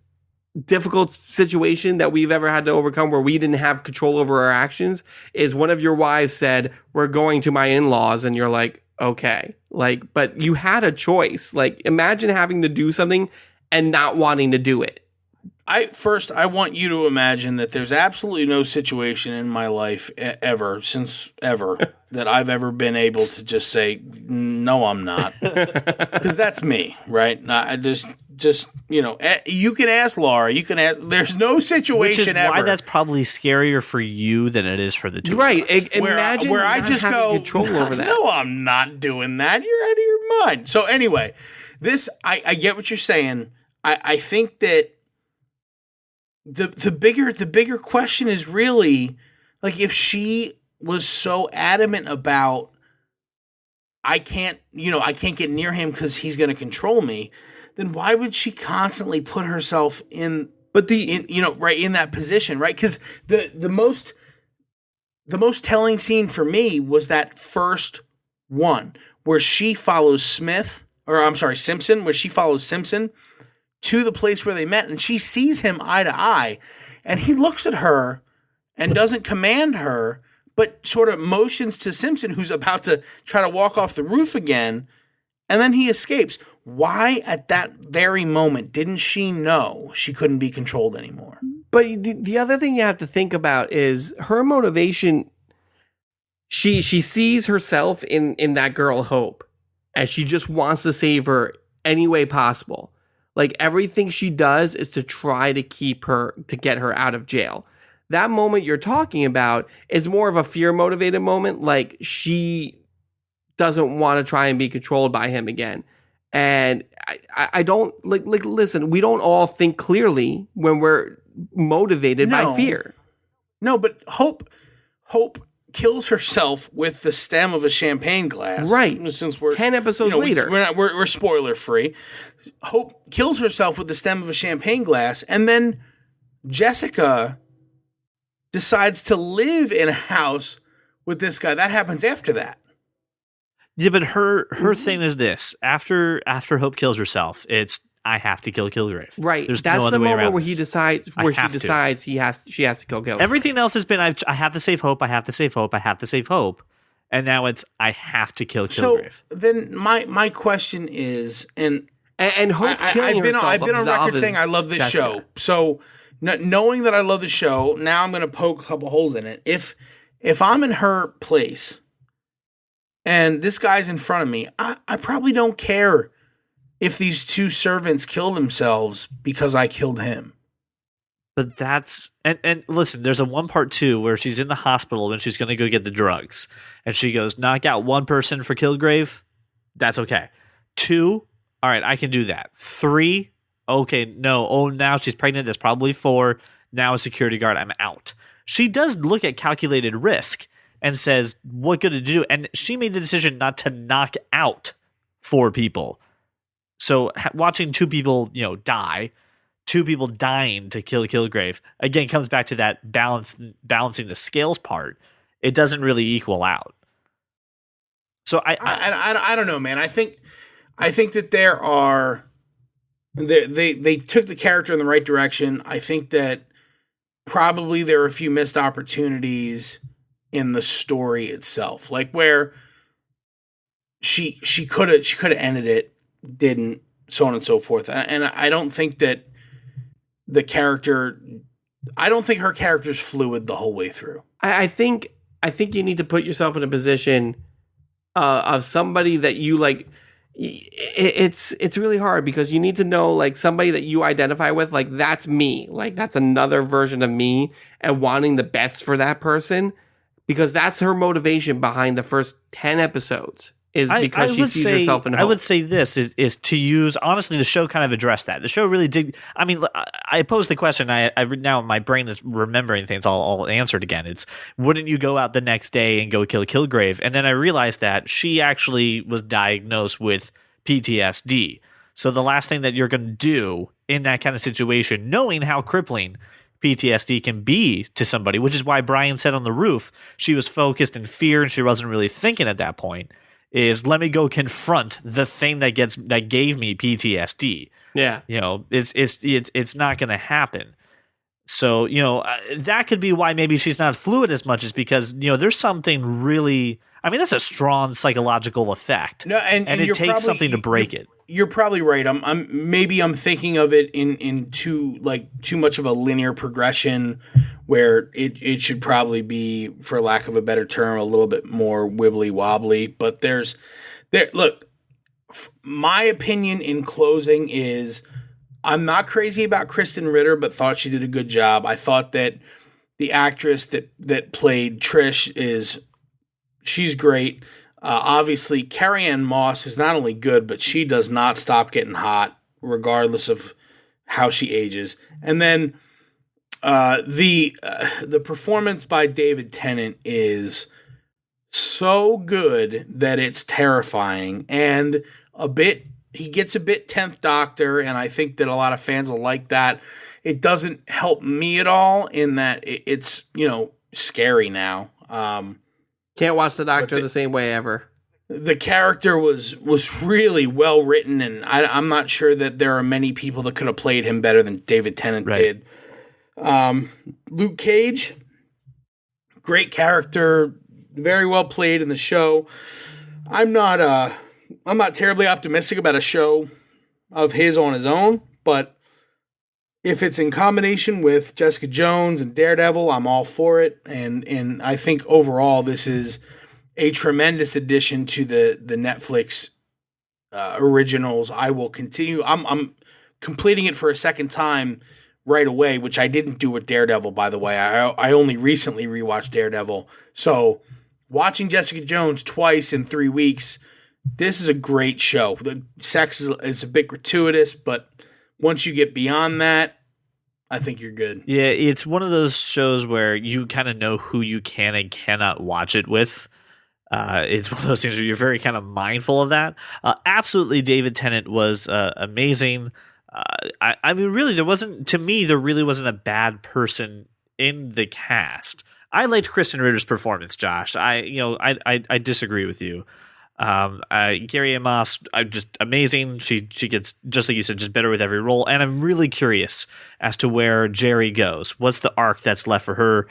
difficult situation that we've ever had to overcome where we didn't have control over our actions is one of your wives said, we're going to my in-laws. And you're like, okay, like, but you had a choice. Like, imagine having to do something and not wanting to do it. I want you to imagine that there's absolutely no situation in my life ever that I've ever been able to just say, no, I'm not. Because that's me, right? You can ask Laura, there's no situation Which is ever. why that's probably scarier for you than it is for the two right. of us. Imagine where I just go, control over that. No, I'm not doing that. You're out of your mind. So anyway, I get what you're saying. I think that the bigger question is really, like, if she was so adamant about I can't get near him because he's going to control me, then why would she constantly put herself in that position, right? Because the most telling scene for me was that first one where she follows Simpson, where she follows Simpson to the place where they met, and she sees him eye to eye, and he looks at her and doesn't command her, but sort of motions to Simpson, who's about to try to walk off the roof again, and then he escapes. Why at that very moment didn't she know she couldn't be controlled anymore? But the other thing you have to think about is her motivation. She sees herself in that girl Hope, and she just wants to save her any way possible. Like, everything she does is to try to get her out of jail. That moment you're talking about is more of a fear motivated moment. Like, she doesn't want to try and be controlled by him again. And I don't listen, we don't all think clearly when we're motivated by fear. No, but Hope kills herself with the stem of a champagne glass. Right. Since we're 10 episodes later. We're spoiler free. Hope kills herself with the stem of a champagne glass, and then Jessica decides to live in a house with this guy. That happens after that. Yeah, but her thing is this. After Hope kills herself, it's I have to kill Kilgrave. Right. There's That's no other the way moment around where this. she decides she has to kill Kilgrave. Everything else has been I have to save Hope, I have to save Hope, I have to save Hope. And now it's I have to kill Kilgrave. So then my question is, and Hope killing herself. I've been on record saying I love this Jessica. show. So knowing that I love the show, now I'm going to poke a couple holes in it. If I'm in her place and this guy's in front of me, I probably don't care if these two servants kill themselves because I killed him. But that's and listen, there's a 1 part 2 where she's in the hospital and she's going to go get the drugs, and she goes, knock out one person for Kilgrave, that's okay. 2, all right, I can do that. 3, okay, no, oh, now she's pregnant, that's probably 4. Now a security guard, I'm out. She does look at calculated risk and says, what good to do? And she made the decision not to knock out 4 people. So watching 2 people, die, 2 people dying to kill Kilgrave, again, comes back to that balancing the scales part. It doesn't really equal out. So I don't know, man. I think that there are they took the character in the right direction. I think that probably there are a few missed opportunities in the story itself, like where she could have ended it, didn't, so on and so forth. And I don't think that her character's fluid the whole way through. I think you need to put yourself in a position of somebody that you like. it's really hard because you need to know like somebody that you identify with, like that's me, like that's another version of me, and wanting the best for that person, because that's her motivation behind the first 10 episodes is because she sees herself in Hope. I would say this is to use, honestly, the show kind of addressed that. The show really did. I mean, I posed the question. I now my brain is remembering things. I'll answer it again. It's, wouldn't you go out the next day and go kill Kilgrave? And then I realized that she actually was diagnosed with PTSD. So the last thing that you're going to do in that kind of situation, knowing how crippling PTSD can be to somebody, which is why Brian said on the roof, she was focused in fear and she wasn't really thinking at that point, is let me go confront the thing that gave me PTSD. Yeah. You know, it's not going to happen. So, you know, that could be why maybe she's not fluid as much, is because, you know, there's something really, I mean, that's a strong psychological effect. No, and it takes something to break it. You're probably right. I'm thinking of it in too much of a linear progression, where it should probably be, for lack of a better term, a little bit more wibbly wobbly. But look, my opinion in closing is, I'm not crazy about Kristen Ritter, but thought she did a good job. I thought that the actress that played Trish she's great. Obviously, Carrie-Anne Moss is not only good, but she does not stop getting hot, regardless of how she ages. And then the performance by David Tennant is so good that it's terrifying, and he gets a bit 10th Doctor, and I think that a lot of fans will like that. It doesn't help me at all in that it's, you know, scary now. Can't watch the Doctor the same way ever. The character was really well written, and I'm not sure that there are many people that could have played him better than David Tennant did. Luke Cage, great character, very well played in the show. I'm not terribly optimistic about a show of his on his own, but if it's in combination with Jessica Jones and Daredevil, I'm all for it. And I think overall this is a tremendous addition to the Netflix originals. I will continue. I'm completing it for a second time right away, which I didn't do with Daredevil, by the way. I only recently rewatched Daredevil. So watching Jessica Jones twice in 3 weeks, this is a great show. The sex is a bit gratuitous, but once you get beyond that, I think you're good. Yeah, it's one of those shows where you kind of know who you can and cannot watch it with. It's one of those things where you're very kind of mindful of that. Absolutely, David Tennant was amazing. I mean, really, there really wasn't a bad person in the cast. I liked Kristen Ritter's performance, Josh. I disagree with you. Carrie-Anne Moss, just amazing. She gets, just like you said, just better with every role. And I'm really curious as to where Jerry goes. What's the arc that's left for her?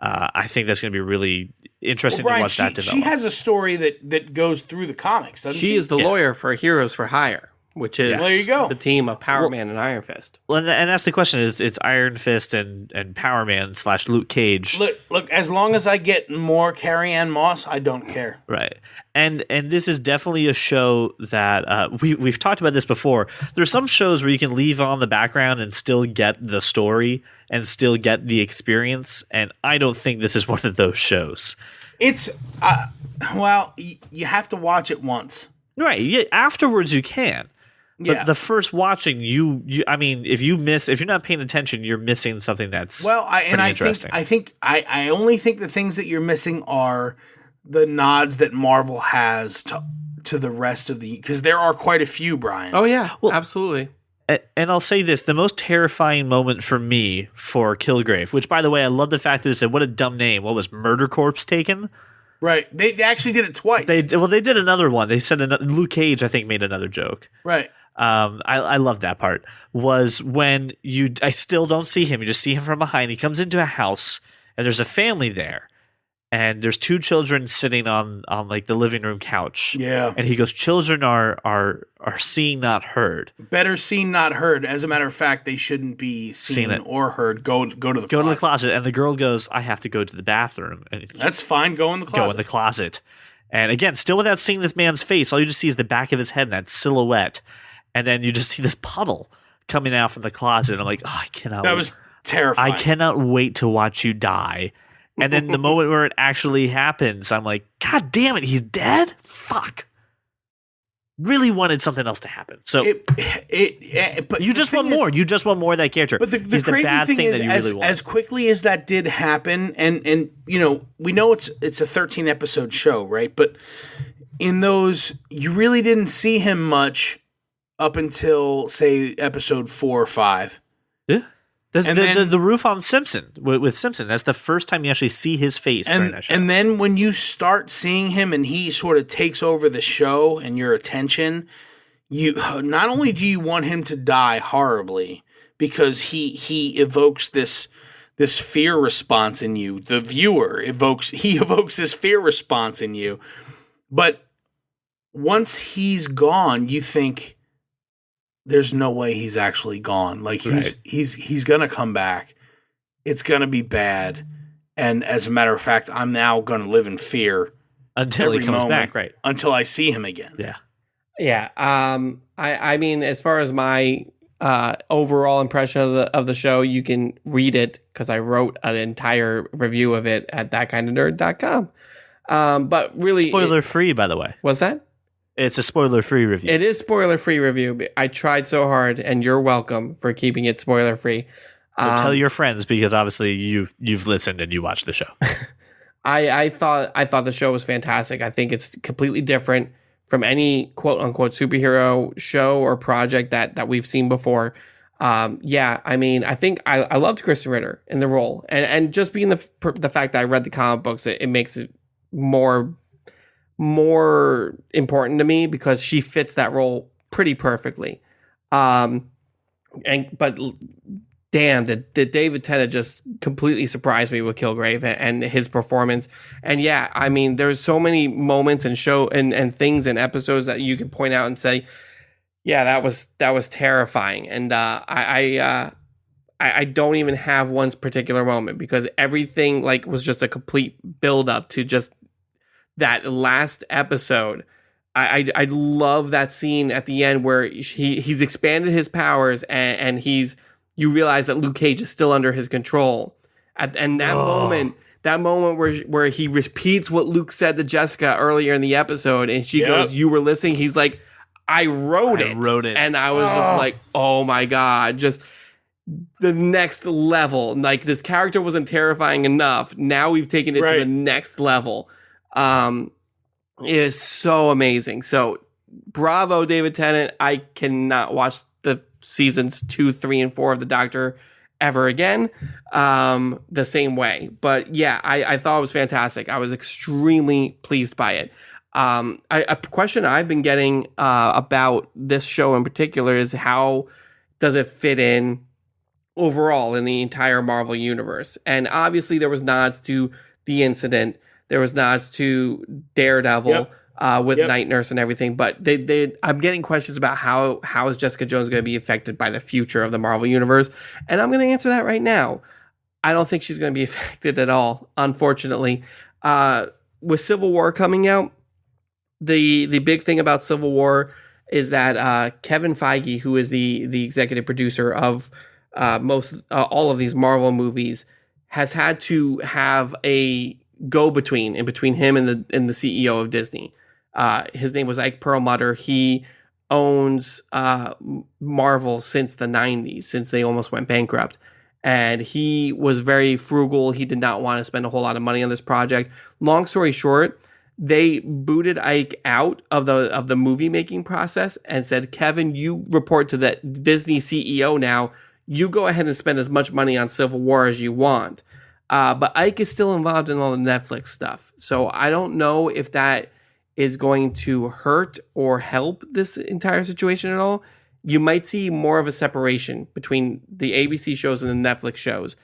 I think that's going to be really interesting to watch that develop. She has a story that goes through the comics, doesn't she? She is the lawyer for Heroes for Hire, which is there you go. The team of Power Man and Iron Fist. Well, and that's the question, is it's Iron Fist and Power Man / Luke Cage. Look, as long as I get more Carrie-Anne Moss, I don't care. Right. And this is definitely a show that we've talked about this before. There's some shows where you can leave on the background and still get the story and still get the experience, and I don't think this is one of those shows. It's you have to watch it once. Right. Yeah, afterwards you can. But yeah. The first watching, I mean, if you're not paying attention, you're missing something that's interesting. I only think the things that you're missing are the nods that Marvel has to the rest of because there are quite a few, Brian. Oh yeah, well, absolutely. And I'll say this, the most terrifying moment for me for Kilgrave, which, by the way, I love the fact that it said, what a dumb name. What was Murder Corpse taken? Right. They actually did it twice. They did another one. They said Luke Cage, I think, made another joke. Right. I love that part. Was when I still don't see him. You just see him from behind. He comes into a house and there's a family there. And there's two children sitting on like the living room couch. Yeah. And he goes, children are seen, not heard. Better seen, not heard. As a matter of fact, they shouldn't be seen or heard. Go to the closet. Go to the closet. And the girl goes, I have to go to the bathroom. And that's fine. Go in the closet. Go in the closet. And again, still without seeing this man's face, all you just see is the back of his head and that silhouette. And then you just see this puddle coming out from the closet. And I'm like, oh, I cannot That was terrifying. I cannot wait to watch you die. And then the moment where it actually happens, I'm like, God damn it, he's dead? Fuck. Really wanted something else to happen. So but you just want more. You just want more of that character. But the he's crazy the bad thing is, that you really want. as quickly as that did happen, and you know, we know it's a 13 episode show, right? But in those, you really didn't see him much up until, say, episode 4 or 5. Yeah. Then the roof on Simpson with Simpson. That's the first time you actually see his face during that show. And then when you start seeing him and he sort of takes over the show and your attention, you not only do you want him to die horribly because he evokes this fear response in you. The viewer evokes this fear response in you, but once he's gone, you think, there's no way he's actually gone. Like he's gonna come back. It's gonna be bad. And as a matter of fact, I'm now gonna live in fear until he comes back, right? Until I see him again. Yeah. Yeah. I mean, as far as my overall impression of the show, you can read it because I wrote an entire review of it at thatkindofnerd.com. But really, spoiler free, by the way. What's that? It's a spoiler-free review. It is spoiler-free review. I tried so hard, and you're welcome for keeping it spoiler-free. So tell your friends, because obviously you've listened and you watched the show. I thought the show was fantastic. I think it's completely different from any quote-unquote superhero show or project that we've seen before. Yeah, I mean, I think I loved Kristen Ritter in the role. And just being the fact that I read the comic books, it makes it more important to me because she fits that role pretty perfectly. But damn, did David Tennant just completely surprised me with Kilgrave and his performance. And yeah, I mean, there's so many moments and show and things and episodes that you can point out and say, yeah, that was terrifying. And I don't even have one particular moment because everything like was just a complete build up to just that last episode. I love that scene at the end where he's expanded his powers and you realize that Luke Cage is still under his control. And that moment where he repeats what Luke said to Jessica earlier in the episode and she goes, "You were listening." He's like, I wrote it. And I was just like, oh my God, just the next level. Like this character wasn't terrifying enough. Now we've taken it to the next level. It is so amazing. So bravo, David Tennant. I cannot watch the seasons 2, 3, and 4 of The Doctor ever again the same way. But yeah, I thought it was fantastic. I was extremely pleased by it. A question I've been getting about this show in particular is how does it fit in overall in the entire Marvel universe? And obviously there was nods to The Incident. There was nods to Daredevil with Night Nurse and everything. But I'm getting questions about how is Jessica Jones going to be affected by the future of the Marvel universe? And I'm going to answer that right now. I don't think she's going to be affected at all, unfortunately. With Civil War coming out, the big thing about Civil War is that Kevin Feige, who is the executive producer of all of these Marvel movies, has had to have a go-between in between him and the CEO of Disney. His name was Ike Perlmutter. He owns Marvel since the 90s, since they almost went bankrupt. And he was very frugal. He did not want to spend a whole lot of money on this project. Long story short, they booted Ike out of the movie making process and said, Kevin, you report to the Disney CEO now. You go ahead and spend as much money on Civil War as you want. But Ike is still involved in all the Netflix stuff. So I don't know if that is going to hurt or help this entire situation at all. You might see more of a separation between the ABC shows and the Netflix shows.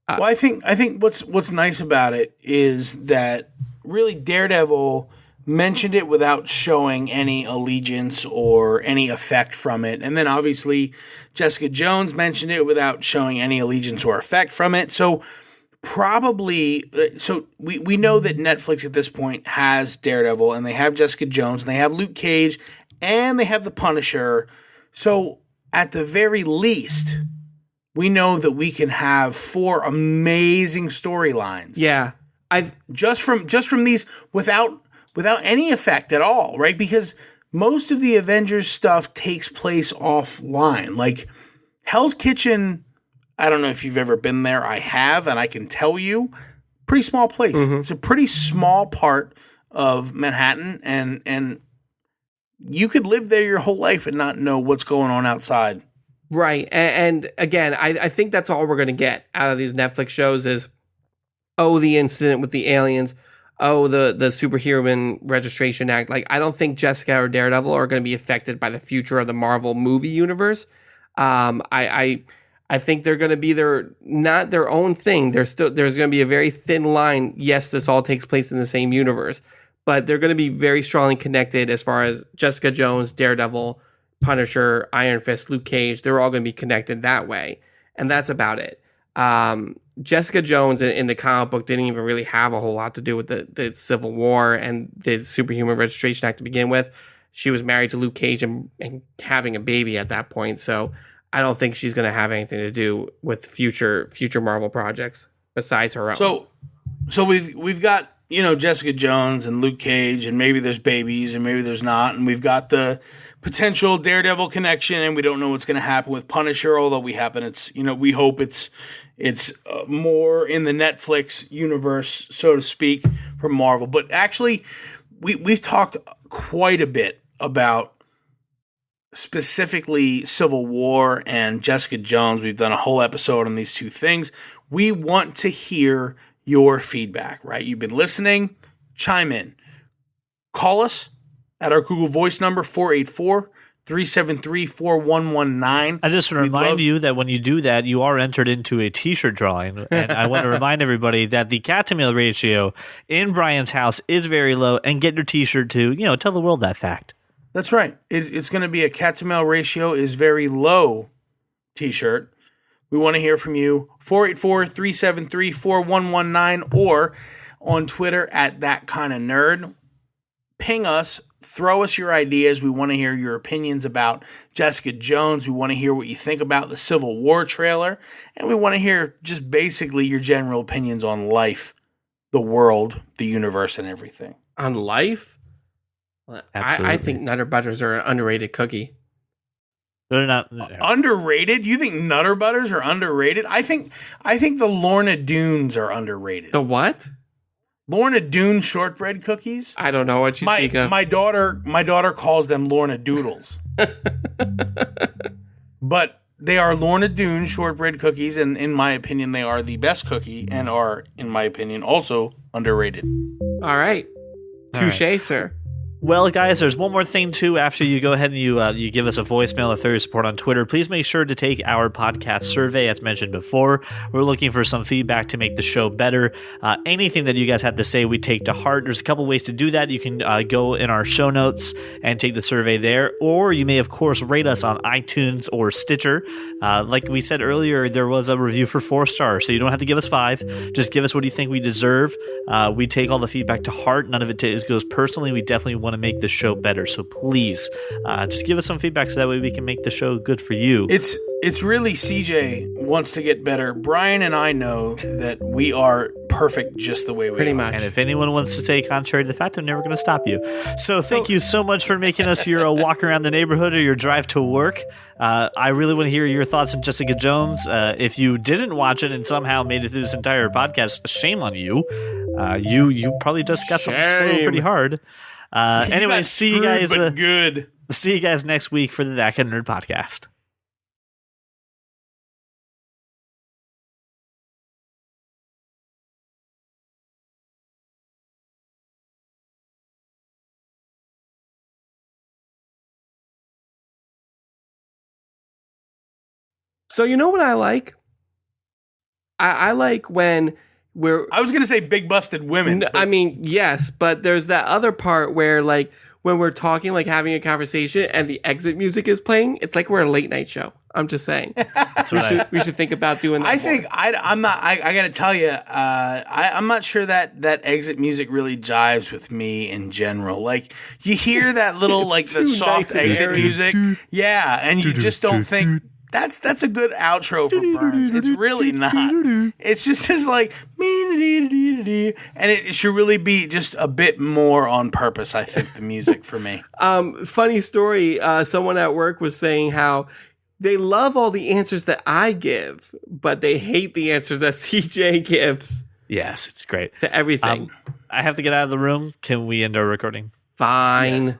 Well, I think what's nice about it is that really Daredevil mentioned it without showing any allegiance or any effect from it. And then obviously Jessica Jones mentioned it without showing any allegiance or effect from it. So probably, so we know that Netflix at this point has Daredevil, and they have Jessica Jones, and they have Luke Cage, and they have the Punisher. So at the very least, we know that we can have 4 amazing storylines. Yeah. I've just from these without any effect at all, right? Because most of the Avengers stuff takes place offline. Like Hell's Kitchen, I don't know if you've ever been there. I have, and I can tell you, pretty small place. It's a pretty small part of Manhattan, and you could live there your whole life and not know what's going on outside. Right. And again, I think that's all we're going to get out of these Netflix shows is, the incident with the aliens, the Superhuman Registration Act. Like, I don't think Jessica or Daredevil are going to be affected by the future of the Marvel movie universe. I think they're going to be not their own thing. There's going to be a very thin line. Yes, this all takes place in the same universe, but they're going to be very strongly connected as far as Jessica Jones, Daredevil, Punisher, Iron Fist, Luke Cage. They're all going to be connected that way. And that's about it. Jessica Jones in the comic book didn't even really have a whole lot to do with the Civil War and the Superhuman Registration Act to begin with. She was married to Luke Cage and having a baby at that point. So I don't think she's going to have anything to do with future Marvel projects besides her own. So we've got, Jessica Jones and Luke Cage, and maybe there's babies and maybe there's not. And we've got the potential Daredevil connection, and we don't know what's going to happen with Punisher, although we hope it's more in the Netflix universe, so to speak, from Marvel. But actually, we've talked quite a bit about specifically Civil War and Jessica Jones. We've done a whole episode on these two things. We want to hear your feedback, right? You've been listening, chime in. Call us at our Google Voice number, 484-373-4119. I just want to remind you that when you do that, you are entered into a t-shirt drawing. And I want to remind everybody that the cat-to-mail ratio in Brian's house is very low. And get your t-shirt to, tell the world that fact. That's right. It's going to be a cat-to-mail ratio is very low t-shirt. We want to hear from you, 484-373-4119, or on Twitter at ThatKindOfNerd. Ping us. Throw us your ideas. We want to hear your opinions about Jessica Jones. We want to hear what you think about the Civil War trailer. And we want to hear just basically your general opinions on life, the world, the universe, and everything. On life? I think Nutter Butters are an underrated cookie. They're not underrated. You think Nutter Butters are underrated? I think the Lorna Doones are underrated. The what? Lorna Doone shortbread cookies. I don't know what you speak of. My daughter calls them Lorna Doodles, but they are Lorna Doone shortbread cookies, and in my opinion, they are the best cookie, and are, in my opinion, also underrated. All right, touche, sir. Well, guys, there's one more thing, too. After you go ahead and you give us a voicemail or throw your support on Twitter, please make sure to take our podcast survey, as mentioned before. We're looking for some feedback to make the show better. Anything that you guys have to say, we take to heart. There's a couple ways to do that. You can go in our show notes and take the survey there, or you may, of course, rate us on iTunes or Stitcher. Like we said earlier, there was a review for 4 stars, so you don't have to give us 5. Just give us what you think we deserve. We take all the feedback to heart. None of it goes personally. We definitely want to make the show better, so please just give us some feedback so that way we can make the show good for you. It's really CJ wants to get better. Brian and I know that we are perfect just the way we Pretty are. much. And if anyone wants to say contrary to the fact, I'm never going to stop you. So thank you so much for making us your walk around the neighborhood or your drive to work. I really want to hear your thoughts on Jessica Jones. If you didn't watch it and somehow made it through this entire podcast, shame on you. You probably just got something spoiled pretty hard. Anyway, see you guys. Good. See you guys next week for the That Kind of Nerd podcast. So you know what I like? I like when I was going to say big busted women. I mean, yes, but there's that other part where, like, when we're talking, like having a conversation, and the exit music is playing, it's like we're a late night show. I'm just saying. We should think about doing that. I think I'm not. I got to tell you, I'm not sure that exit music really jives with me in general. Like you hear that little like the soft exit music, yeah, and you just don't think. That's a good outro for Burns. It's really not. It's just this like, and it should really be just a bit more on purpose, I think, the music for me. Funny story, someone at work was saying how they love all the answers that I give, but they hate the answers that CJ gives. Yes, it's great. To everything. I have to get out of the room. Can we end our recording? Fine. Yes.